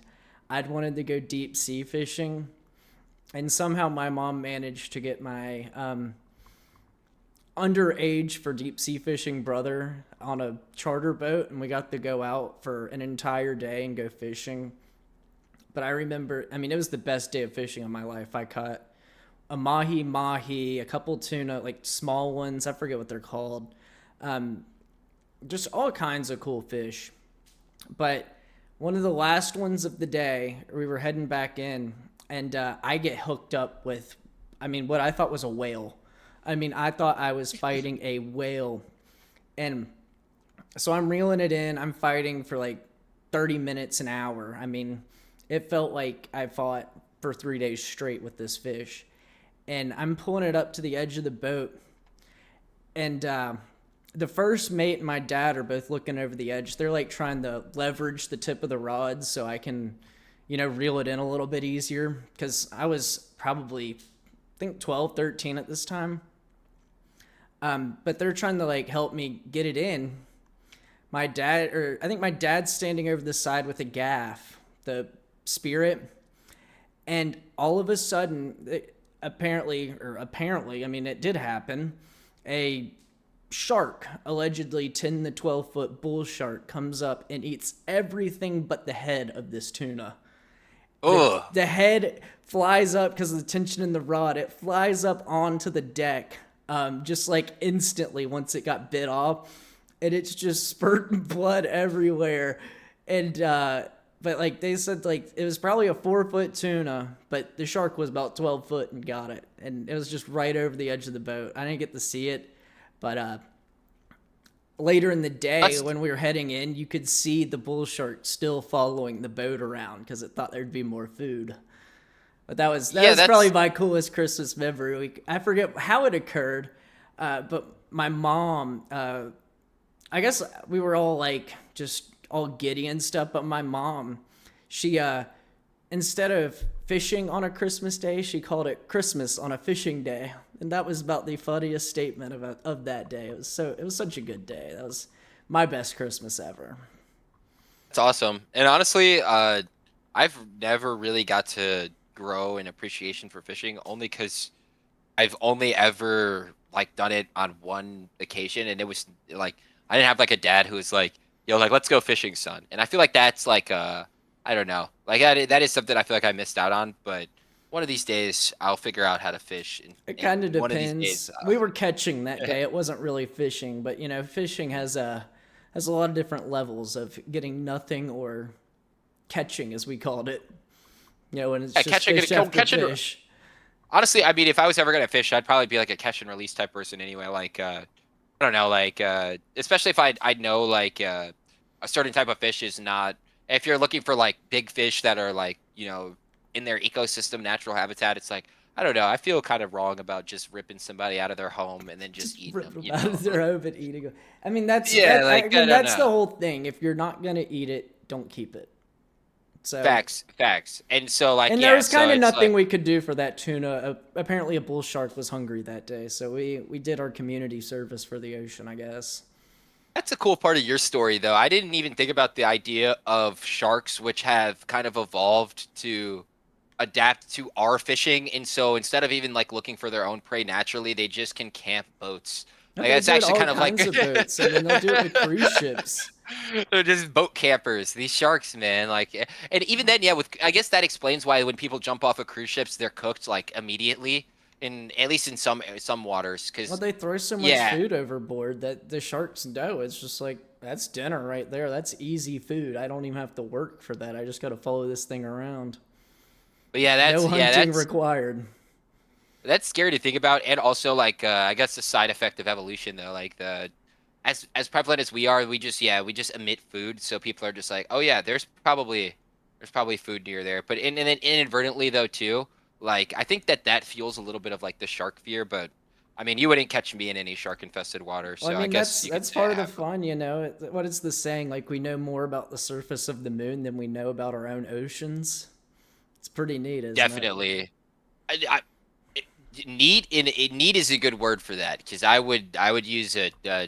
I'd wanted to go deep sea fishing, and somehow my mom managed to get my underage for deep sea fishing brother on a charter boat, and we got to go out for an entire day and go fishing. But I remember, I mean, it was the best day of fishing of my life. I caught a mahi, a couple tuna, like small ones. I forget what they're called. Just all kinds of cool fish. But one of the last ones of the day, we were heading back in, and I get hooked up with, I mean, what I thought was a whale. I mean, I thought I was fighting a whale. And so I'm reeling it in. I'm fighting for like 30 minutes, an hour. I mean, it felt like I fought for 3 days straight with this fish. And I'm pulling it up to the edge of the boat. And the first mate and my dad are both looking over the edge. They're like trying to leverage the tip of the rod so I can, reel it in a little bit easier. Because I was probably, I think, 12, 13 at this time. But they're trying to like help me get it in. I think my dad's standing over the side with a gaff, the spirit, and all of a sudden, apparently, I mean, it did happen. A shark, allegedly 10 to 12-foot bull shark, comes up and eats everything but the head of this tuna. Oh, The head flies up because of the tension in the rod. It flies up onto the deck, just like instantly once it got bit off, and it's just spurting blood everywhere. And but like they said, like it was probably a 4-foot tuna, but the shark was about 12 foot and got it, and it was just right over the edge of the boat. I didn't get to see it, but later in the day That's when we were heading in, you could see the bull shark still following the boat around because it thought there'd be more food. But that yeah, was probably that's my coolest Christmas memory. I forget how it occurred, but my mom, I guess we were all like just all giddy and stuff. But my mom, she instead of fishing on a Christmas day, she called it Christmas on a fishing day, and that was about the funniest statement of that day. It was such a good day. That was my best Christmas ever. awesome. And honestly, I've never really got to grow an appreciation for fishing only because I've only ever like done it on one occasion, and it was like I didn't have like a dad who was like, "Yo, like let's go fishing, son." And I feel like that's like I don't know, like that is something I feel like I missed out on. But one of these days, I'll figure out how to fish, It and kind of one of these days, depends. We were catching that day. It wasn't really fishing, but fishing has a lot of different levels of getting nothing or catching, as we called it. When it's yeah, just fish after fish. honestly, I mean, if I was ever gonna fish, I'd probably be like a catch and release type person anyway. Like, I don't know, like, especially if I know like a certain type of fish is not. If you're looking for like big fish that are like in their ecosystem, natural habitat, it's like I don't know. I feel kind of wrong about just ripping somebody out of their home and then just Just eating rip them. them out of their home and eating it. I mean, that's Yeah, I like I mean, don't that's the know. whole thing. If you're not gonna eat it, don't keep it. So, Facts, facts. And so like and there yeah, was so kind of it's nothing like we could do for that tuna. Apparently, a bull shark was hungry that day, so we did our community service for the ocean, I guess. that's a cool part of your story, though. I didn't even think about the idea of sharks, which have kind of evolved to adapt to our fishing. And so instead of even like looking for their own prey naturally, they just can camp boats. No, Like they it's do it actually all kind of like kinds of boats. I mean, they'll do it with cruise ships. they're just boat campers. These sharks, man. Like, and even then, yeah, with I guess that explains why when people jump off of cruise ships, they're cooked like immediately. In at least in some waters, Well, because they throw so much yeah, food overboard that the sharks know. It's just like, that's dinner right there. That's easy food. I don't even have to work for that. I just got to follow this thing around. but yeah, No hunting that's required. that's scary to think about, and also like I guess the side effect of evolution though, like the as prevalent as we are, we just emit food, so people are just like, oh yeah, there's probably food near there, but and then inadvertently though too, like I think that fuels a little bit of like the shark fear, but I mean you wouldn't catch me in any shark infested water, Well, I so I mean, guess you could that's say I part of the have. fun, you know. What is the saying? Like, we know more about the surface of the moon than we know about our own oceans. It's pretty neat, isn't it? Definitely. I Neat neat is a good word for that because I would use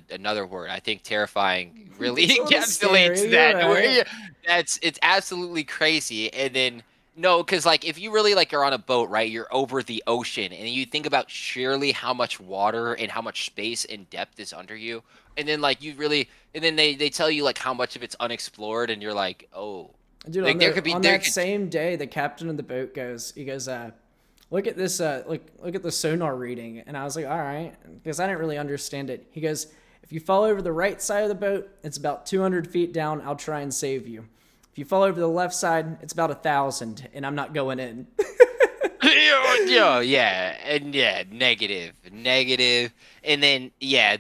another word. I think terrifying really It's a little encapsulates scary. You're that. right. That's it's absolutely crazy. And then no, because like if you really like are on a boat, right? You're over the ocean, and you think about surely how much water and how much space and depth is under you, and then like you really, and then they tell you like how much of it's unexplored, and you're like, oh, Dude, like there could be on there that could same day, the captain of the boat goes, look at this, look at the sonar reading, and I was like, all right, because I didn't really understand it. He goes, if you fall over the right side of the boat, it's about 200 feet down. I'll try and save you. If you fall over the left side, it's about 1,000, and I'm not going in. yeah, and yeah, negative, and then yeah,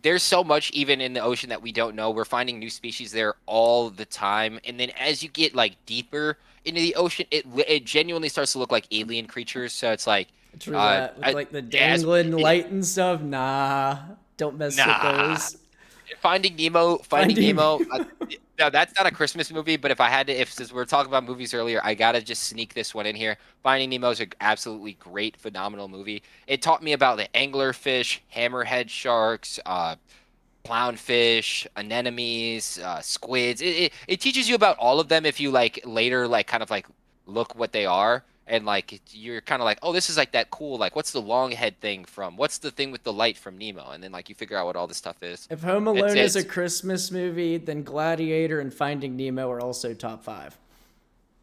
there's so much even in the ocean that we don't know. We're finding new species there all the time, and then as you get like deeper into the ocean, it genuinely starts to look like alien creatures. So it's like, True that, with I, like the as dangling light and stuff. Nah, don't mess with nah, those. Finding Finding Nemo. No, that's not a Christmas movie, but if I had to, if since we were talking about movies earlier, I gotta just sneak this one in here. Finding Nemo is an absolutely great, phenomenal movie. It taught me about the anglerfish, hammerhead sharks, clownfish, anemones, squids. It teaches you about all of them if you like later like kind of like look what they are and like you're kind of like, oh, this is like that cool like what's the long head thing from? What's the thing with the light from Nemo? And then like you figure out what all this stuff is. if Home It's Alone is a it's Christmas movie, then Gladiator and Finding Nemo are also top five.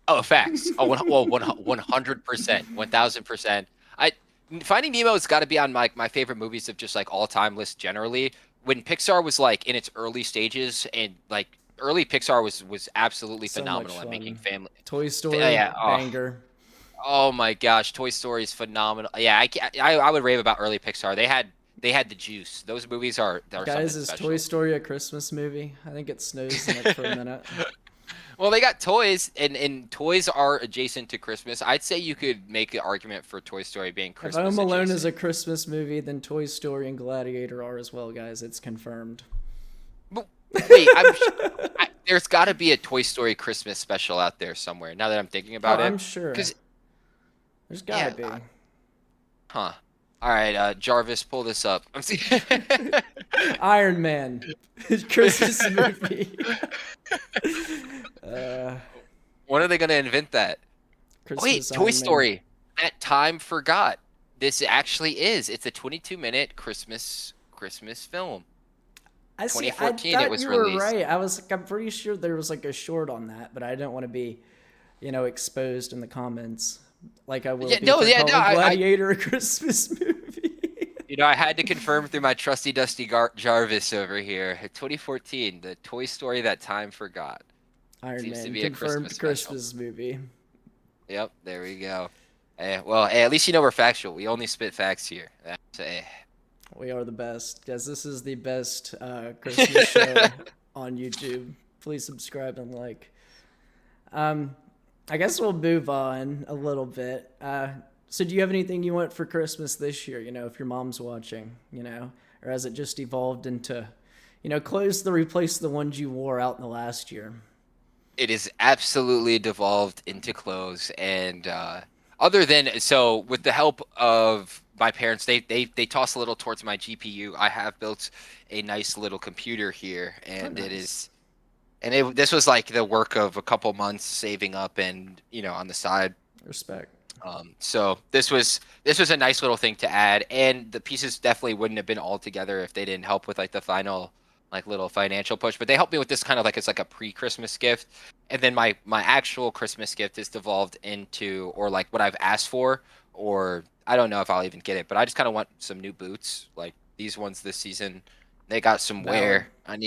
oh facts. Oh, 100%, 1000%. I Finding Nemo has got to be on my favorite movies of just like all time list generally. When Pixar was like in its early stages and like early Pixar was absolutely So much phenomenal at making fun. family. Toy Story Yeah. Oh, banger. oh my gosh, Toy Story is phenomenal. Yeah, I would rave about early Pixar. They had they had the juice. Those movies are something Guys, is Toy special. Story a Christmas movie? I think it snows in it for a minute. Well, they got toys, and toys are adjacent to Christmas. I'd say you could make the argument for Toy Story being If Christmas Home Alone is adjacent. a Christmas movie, then Toy Story and Gladiator are as well, guys. It's confirmed. But wait, there's got to be a Toy Story Christmas special out there somewhere. Now that I'm thinking Oh, about it, I'm sure. because There's yeah, gotta be. huh. All right, Jarvis, pull this up. I'm seeing. Iron Man. Christmas movie. uh, When are they gonna invent that? Wait, Christmas Toy Iron Man. Story. That time forgot. This actually is. It's a 22-minute Christmas film. I see. I 2014 it thought was you were released. right. I'm pretty sure there was like a short on that, but I didn't want to be, exposed in the comments like I will Yeah, be no, for yeah, calling no. Gladiator a Christmas movie. I had to confirm through my trusty dusty Jarvis over here. 2014, the Toy Story that time forgot. Iron Seems to Man be a confirmed Christmas special. Christmas movie. Yep, there we go. Well, at least we're factual. We only spit facts here. We are the best, guys. This is the best Christmas show on YouTube. Please subscribe and like. I guess we'll move on a little bit. So do you have anything you want for Christmas this year? If your mom's watching, or has it just evolved into, clothes to replace the ones you wore out in the last year? It is absolutely devolved into clothes, and other than so, with the help of my parents, they toss a little towards my GPU. I have built a nice little computer here, Oh, and nice. this was like the work of a couple months saving up and on the side. Respect. So this was a nice little thing to add, and the pieces definitely wouldn't have been all together if they didn't help with like the final like little financial push. But they helped me with this kind of like it's like a pre-Christmas gift, and then my actual Christmas gift is devolved into or like what I've asked for, or I don't know if I'll even get it, but I just kind of want some new boots, like these ones this season. They got some Valid. wear. I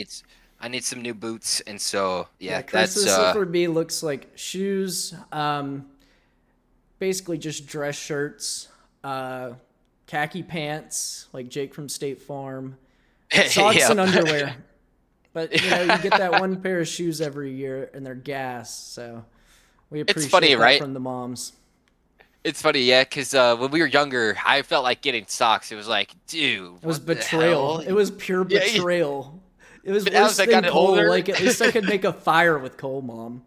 need some new boots, and so Yeah, yeah, that's Christmas for me looks like shoes, basically just dress shirts, khaki pants, like Jake from State Farm, socks yeah. and underwear. But you get that one pair of shoes every year, and they're gas. So we It's appreciate funny, that right? from the moms. It's funny, yeah, because when we were younger, I felt like getting socks. It was like, dude, It was what the betrayal. hell? It was pure Yeah, betrayal. It was but worse as I than got coal. older, Like at least I could make a fire with coal, mom.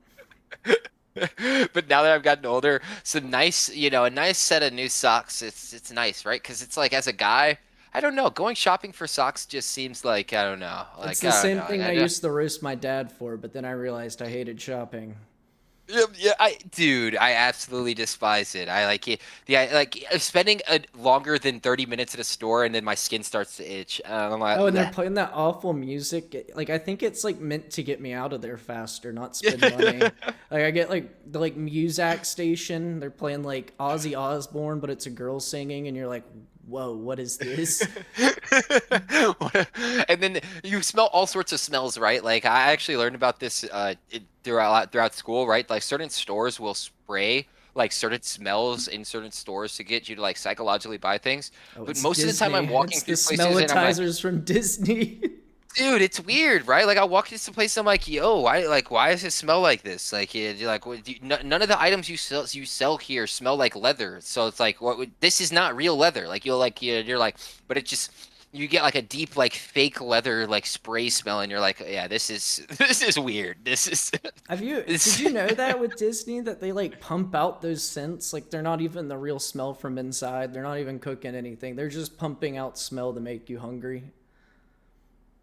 but now that I've gotten older, some nice, a nice set of new socks. It's nice, right? Because it's like as a guy, I don't know, going shopping for socks just seems like I don't know, It's like the I don't same know. thing I used to roast my dad for, but then I realized I hated shopping. Yeah, dude, I absolutely despise it. I like it. Yeah, like spending longer than 30 minutes at a store and then my skin starts to itch. I'm like, Oh, and they're bleh. playing that awful music. Like I think it's like meant to get me out of there faster, not spend money. Like I get like the Muzak station. They're playing like Ozzy Osbourne, but it's a girl singing, and you're like, "Whoa, what is this?" And then you smell all sorts of smells, right? Like I actually learned about this throughout school, right? Like certain stores will spray like certain smells in certain stores to get you to like psychologically buy things. Oh, But it's most of the time Disney. I'm walking It's the through places and I'm like, smellitizers from Disney. dude, it's weird, right? Like I walk into some place, I'm like, yo, why does it smell like this? Like, you're like, none of the items you sell here smell like leather. So it's like, this is not real leather. Like you're like, but it just you get like a deep like fake leather like spray smell, and you're like, yeah, this is this is weird. This is Did this. you know that with Disney that they like pump out those scents? Like they're not even the real smell from inside. They're not even cooking anything. They're just pumping out smell to make you hungry.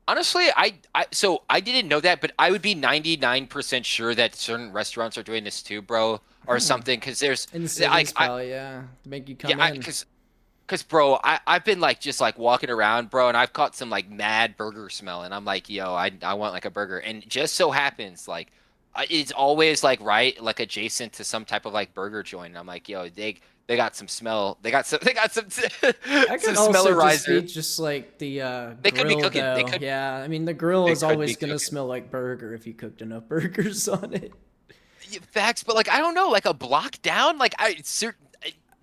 Honestly, I didn't know that, but I would be 99% sure that certain restaurants are doing this too, bro, or something. Because there's In like cities, probably, yeah, to make you come yeah, in. because bro, I've been like just like walking around, bro, and I've caught some like mad burger smell, and I'm like, yo, I want like a burger, and just so happens like it's always like right like adjacent to some type of like burger joint, and I'm like, yo, they got some smell, they got some That some could also just be smellerizer. just like the They could be grill, cooking. They though. could Yeah, I mean the grill they is could be always gonna cooking. smell like burger if you cooked enough burgers on it. Facts, but like I don't know, like a block down, like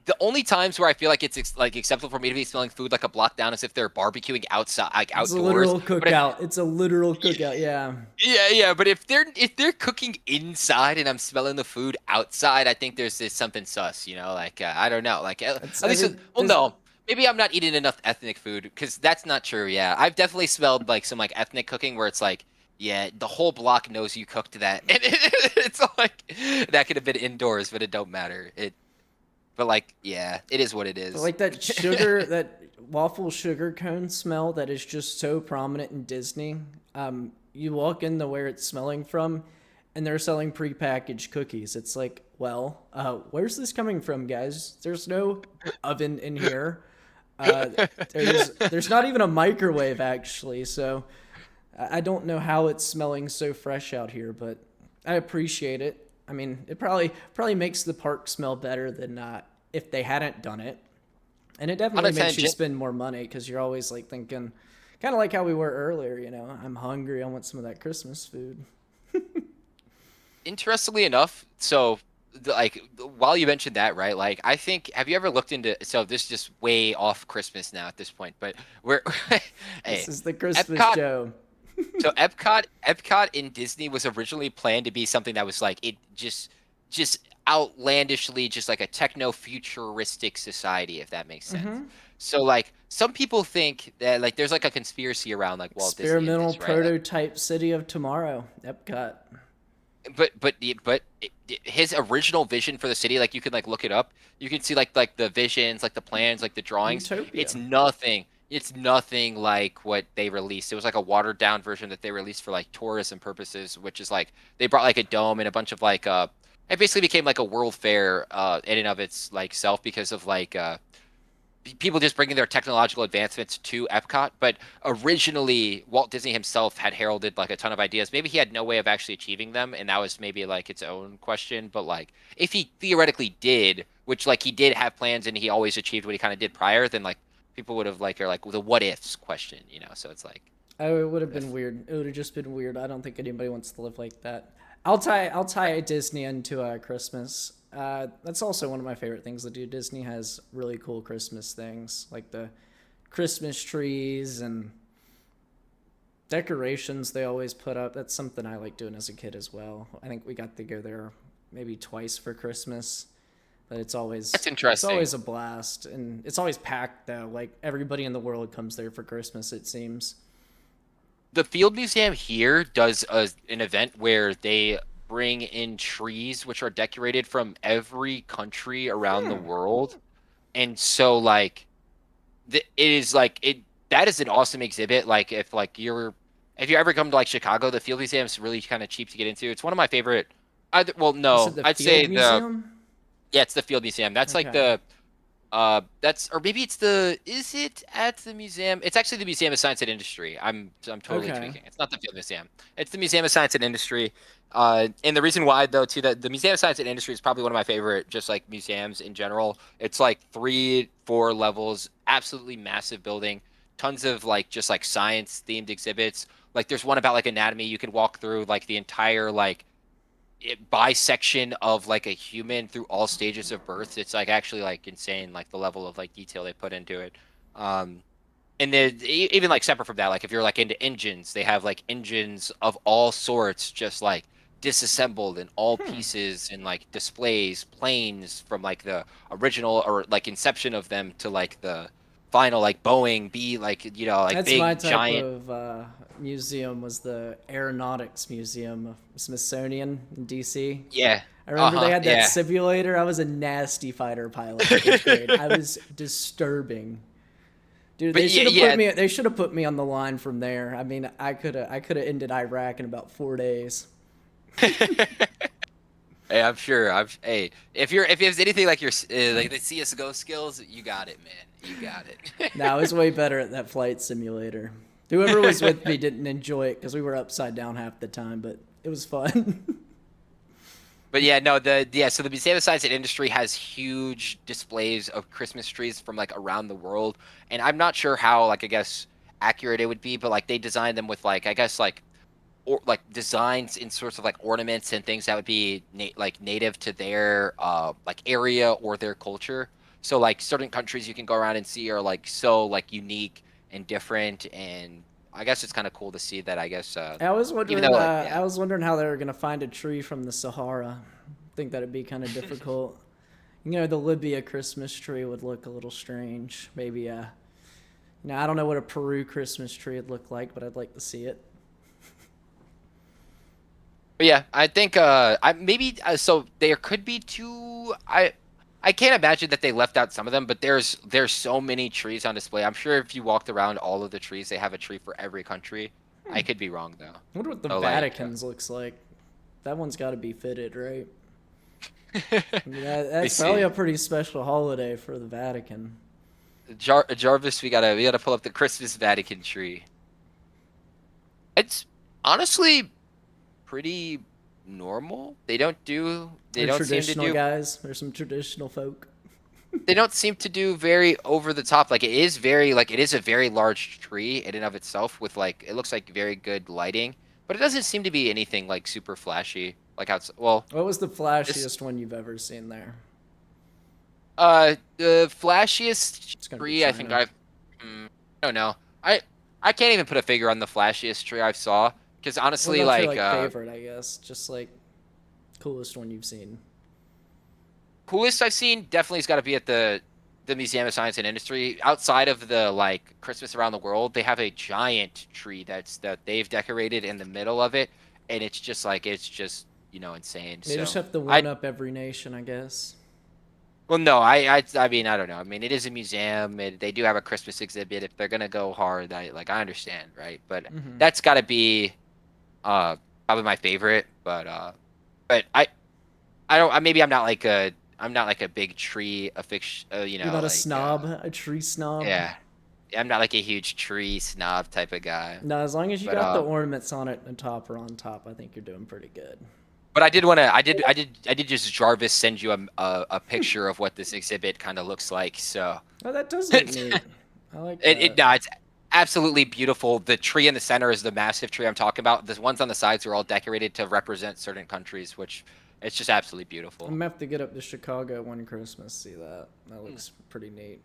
The only times where I feel like it's like acceptable for me to be smelling food like a block down is if they're barbecuing outside, like It's a outdoors. literal But if cookout. It's a literal cookout. Yeah. yeah, but if they're cooking inside and I'm smelling the food outside, I think there's something sus, like I don't know, like It's at least every well there's no, maybe I'm not eating enough ethnic food because that's not true. Yeah, I've definitely smelled like some like ethnic cooking where it's like yeah, the whole block knows you cooked that, and it's like that could have been indoors, but it don't matter. But like yeah, it is what it but is. like that sugar, that waffle sugar cone smell that is just so prominent in Disney. You walk in to where it's smelling from, and they're selling prepackaged cookies. It's like, well, where's this coming from, guys? There's no oven in here. Uh, there's not even a microwave actually, so I don't know how it's smelling so fresh out here, but I appreciate it. I mean, it probably makes the park smell better than if they hadn't done it, and it On definitely a makes you tangent. spend more money because you're always like thinking, kind of like how we were earlier. I'm hungry. I want some of that Christmas food. Interestingly enough, so while you mentioned that, right? Like I think have you ever looked into so this is just way off Christmas now at this point, but we're This hey, is the Christmas Epcot show. so Epcot in Disney was originally planned to be something that was like it just outlandishly just like a techno futuristic society, if that makes sense. So like some people think that like there's like a conspiracy around like Walt Disney and Experimental this, right? Like prototype city of tomorrow, Epcot. his original vision for the city, like you can like look it up, you can see like the visions, like the plans, like the drawings. Utopia. It's nothing like what they released. It was like a watered down version that they released for like tourism purposes, which is like they brought like a dome and a bunch of like it basically became like a world fair in and of its like self because of like people just bringing their technological advancements to Epcot. But originally, Walt Disney himself had heralded like a ton of ideas. Maybe he had no way of actually achieving them, and that was maybe like its own question. But like, if he theoretically did, which like he did have plans and he always achieved what he kind of did prior, then like people would have like are like the what ifs question. So it's like Oh, it would have been if weird. It would have just been weird. I don't think anybody wants to live like that. I'll tie Disney into Christmas. That's also one of my favorite things to do. Disney has really cool Christmas things, like the Christmas trees and decorations they always put up. That's something I like doing as a kid as well. I think we got to go there maybe twice for Christmas, but that's it's interesting. always a blast, and it's always packed though. Like everybody in the world comes there for Christmas. It seems. The Field Museum here does an event where they bring in trees which are decorated from every country around the world. And so like it is like it that is an awesome exhibit. Like if you ever come to like Chicago, the Field Museum is really kind of cheap to get into. It's one of my favorite. Well, You said no, the I'd say Field the Museum. yeah, it's the Field Museum. That's like Okay. that's or maybe it's the is it at the museum? It's actually the Museum of Science and Industry. I'm totally Okay. tweaking. It's not the Field Museum. It's the Museum of Science and Industry. And the reason why though too that the Museum of Science and Industry is probably one of my favorite just like museums in general. It's like 3, 4 levels, absolutely massive building, tons of like just like science themed exhibits. Like there's one about like anatomy. You can walk through like the entire like bisection of like a human through all stages of birth. It's like actually like insane, like the level of like detail they put into it. Um, and then even like separate from that, like if you're like into engines, they have like engines of all sorts, just like disassembled in all pieces and like displays planes from like the original or like inception of them to like the final like Boeing B like like That's my big type giant of museum. Was the Aeronautics Museum of Smithsonian in DC. yeah. I remember they Uh-huh. had that Yeah. simulator. I was a nasty fighter pilot in fifth grade. I was disturbing. Dude, But they yeah, should have put yeah. me. They should have put me on the line from there. I mean, I could have ended Iraq in about 4 days. Hey, I'm sure. Hey, if there's anything like your like the CS:GO skills, you got it, man. You got it. Now I was way better at that flight simulator. Whoever was with me didn't enjoy it because we were upside down half the time, but it was fun. But yeah, no, so the Museum of Science and Industry has huge displays of Christmas trees from like around the world, and I'm not sure how like I guess accurate it would be, but like they designed them with like I guess like or like designs in sorts of like ornaments and things that would be like native to their like area or their culture. So like certain countries you can go around and see are like so like unique and different, and I guess it's kind of cool to see that. I guess even though like I yeah, was wondering how they were gonna find a tree from the Sahara. I think that'd be kind of difficult. You know, the Libya Christmas tree would look a little strange. Maybe I don't know what a Peru Christmas tree would look like, but I'd like to see it. but yeah, I think I maybe so there could be two. I can't imagine that they left out some of them, but there's so many trees on display. I'm sure if you walked around all of the trees, they have a tree for every country. I could be wrong though. I wonder what the So like, Vatican's looks like. That one's got to be fitted, right? let I mean, me that's probably see. a pretty special holiday for the Vatican. Jarvis, we gotta pull up the Christmas Vatican tree. It's honestly pretty normal. They They're don't seem to traditional do guys. There's some traditional folk. they don't seem to do very over the top. Like it is a very large tree in and of itself with like it looks like very good lighting, but it doesn't seem to be anything like super flashy. Like outside, well, What was the this flashiest one you've ever seen there? the flashiest It's gonna be tree I think China. I don't know. I can't even put a figure on the flashiest tree I saw because What honestly about your like like favorite? I guess just like coolest one you've seen. coolest I've seen definitely has got to be at the Museum of Science and Industry. Outside of the like Christmas around the world, they have a giant tree that they've decorated in the middle of it, and it's just insane. They just So have to I one up every nation, I guess. well no I mean I don't know. I mean it is a museum. They do have a Christmas exhibit. If they're gonna go hard, I understand, right? But Hmm. that's got to be uh probably my favorite. But I don't. Maybe I'm not like a big tree affix. You're not a snob, a tree snob. Yeah, I'm not like a huge tree snob type of guy. No, as long as you But got the ornaments on it and top or on top, I think you're doing pretty good. but I did want to. I did just Jarvis send you a picture of what this exhibit kind of looks like. So Oh, that does look neat. I like it that. no, it's absolutely beautiful. The tree in the center is the massive tree I'm talking about. The ones on the sides are all decorated to represent certain countries, which it's just absolutely I'm beautiful. gonna have to get up to Chicago one Christmas, see that. That Hmm. looks pretty neat.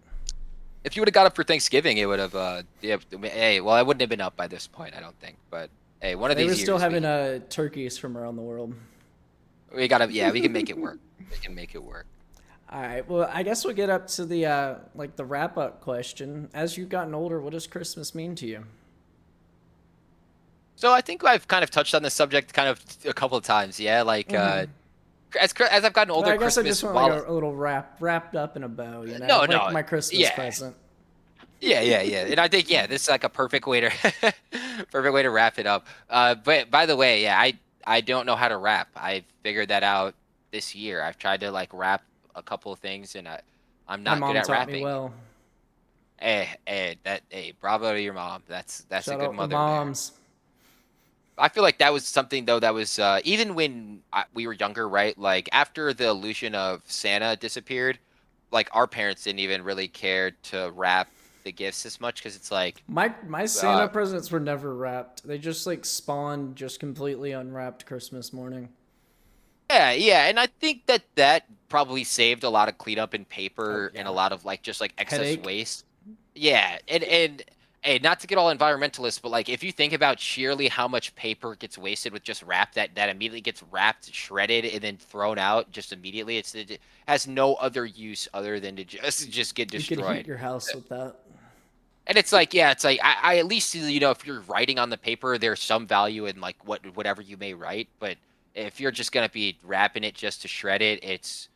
If you would have got up for Thanksgiving, it would have. Yeah, hey, well, I wouldn't have been up by this point, I don't think. But hey, one of They were these still years having turkeys from around the world. we gotta. Yeah, we can make it work. We can make it work. All right. Well, I guess we'll get up to the like the wrap up question. As you've gotten older, what does Christmas mean to you? So I think I've kind of touched on this subject kind of a couple of times. Yeah, like as I've gotten Well, older, I guess I Christmas just want like while a little wrapped up in a bow. You know, no, like no, my Christmas yeah, present. yeah, and I think this is like a perfect way to perfect way to wrap it up. But by the way, yeah, I don't know how to rap. I figured that out this year. I've tried to like rap a couple of things, and I'm My not good mom at taught me rapping. well. Bravo to your mom. That's a Shout good out the mother there. moms. I feel like that was something though that was even when we were younger, right? Like after the illusion of Santa disappeared, like our parents didn't even really care to wrap the gifts as much because it's like, My Santa uh, presents were never wrapped. They just like spawned just completely unwrapped Christmas morning. yeah, and I think that probably saved a lot of cleanup and Oh paper and a yeah. lot of like just like excess Headache. waste. Yeah, and hey, not to get all environmentalist, but like if you think about sheerly how much paper gets wasted with just wrap that immediately gets wrapped, shredded, and then thrown out just immediately, it has no other use other than to just get You could heat destroyed. your house with that. And it's like, yeah, it's like I at least if you're writing on the paper, there's some value in like whatever you may write, but if you're just gonna be wrapping it just to shred it, it's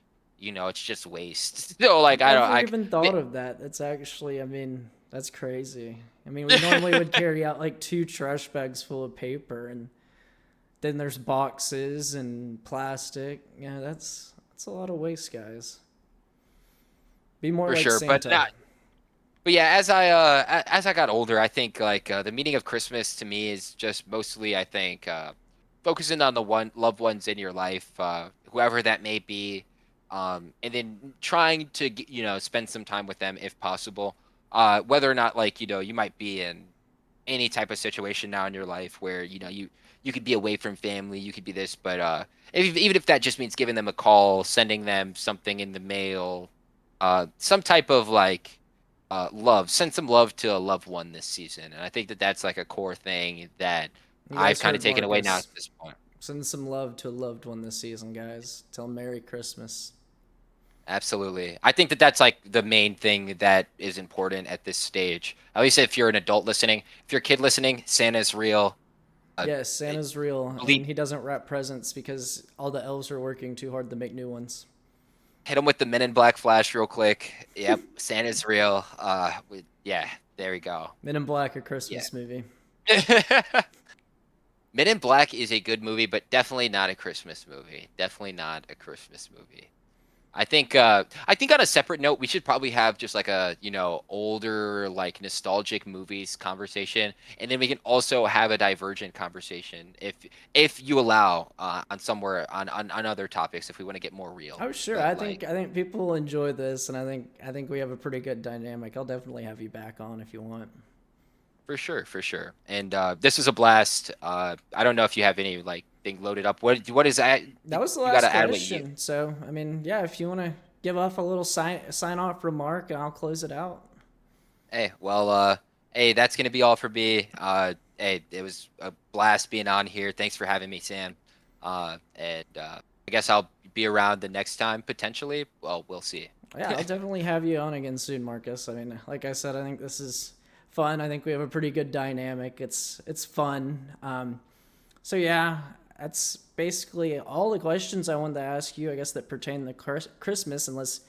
just waste. So like I don't Never I. even thought of that. That's actually, I mean, that's crazy. I mean, we normally would carry out like two trash bags full of paper, and then there's boxes and plastic. Yeah, that's a lot of waste, guys. Be more For like sure, but Santa. not. But yeah, as I got older, I think like the meaning of Christmas to me is just mostly I think focusing on the one loved ones in your life, whoever that may be, and then trying to spend some time with them if possible. Whether or not like you might be in any type of situation now in your life where you could be away from family, you could be this, but even if that just means giving them a call, sending them something in the mail, some type of like love, send some love to a loved one this season, and I think that that's like a core thing that You I've guys kind of heard taken away now at Marcus. this point. Send some love to a loved one this season, guys. Tell 'em Merry Christmas. Absolutely. I think that that's like the main thing that is important at this stage. At least if you're an adult listening, if you're a kid listening, Santa's real. Yes, It, Santa's real, believe, and he doesn't wrap presents because all the elves are working too hard to make new ones. hit him with the Men in Black flash real quick. Yep, Santa's real. Yeah, there we go. Men in Black, a Yeah. Christmas movie. Men in Black is a good movie, but definitely not a Christmas movie. Definitely not a Christmas movie. I think on a separate note, we should probably have just like a, older like nostalgic movies conversation, and then we can also have a divergent conversation if you allow on somewhere on other topics if we want to get more real. Oh sure, But I think people will enjoy this, and I think we have a pretty good dynamic. I'll definitely have you back on if you want. for sure, for sure. And this was a blast. I don't know if you have any like thing loaded up. What is that? That was the You got last to add what you. question. So I mean, yeah, if you want to give off a little sign off remark, and I'll close it out. Hey, well, hey, that's gonna be all for me. Hey, it was a blast being on here. Thanks for having me, Sam. And I guess I'll be around the next time potentially. Well, we'll see. Yeah, I'll definitely have you on again soon, Marcus. I mean, like I said, I think this is fun. I think we have a pretty good dynamic. It's fun. So yeah, that's basically all the questions I wanted to ask you. I guess that pertain to Christmas, unless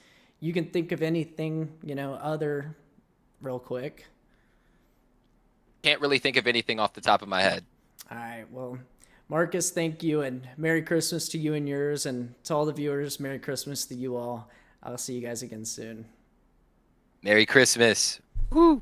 you can think of anything other real quick. Can't really think of anything off the top of my head. All right. Well, Marcus, thank you, and Merry Christmas to you and yours, and to all the viewers, Merry Christmas to you all. I'll see you guys again soon. Merry Christmas. Woo.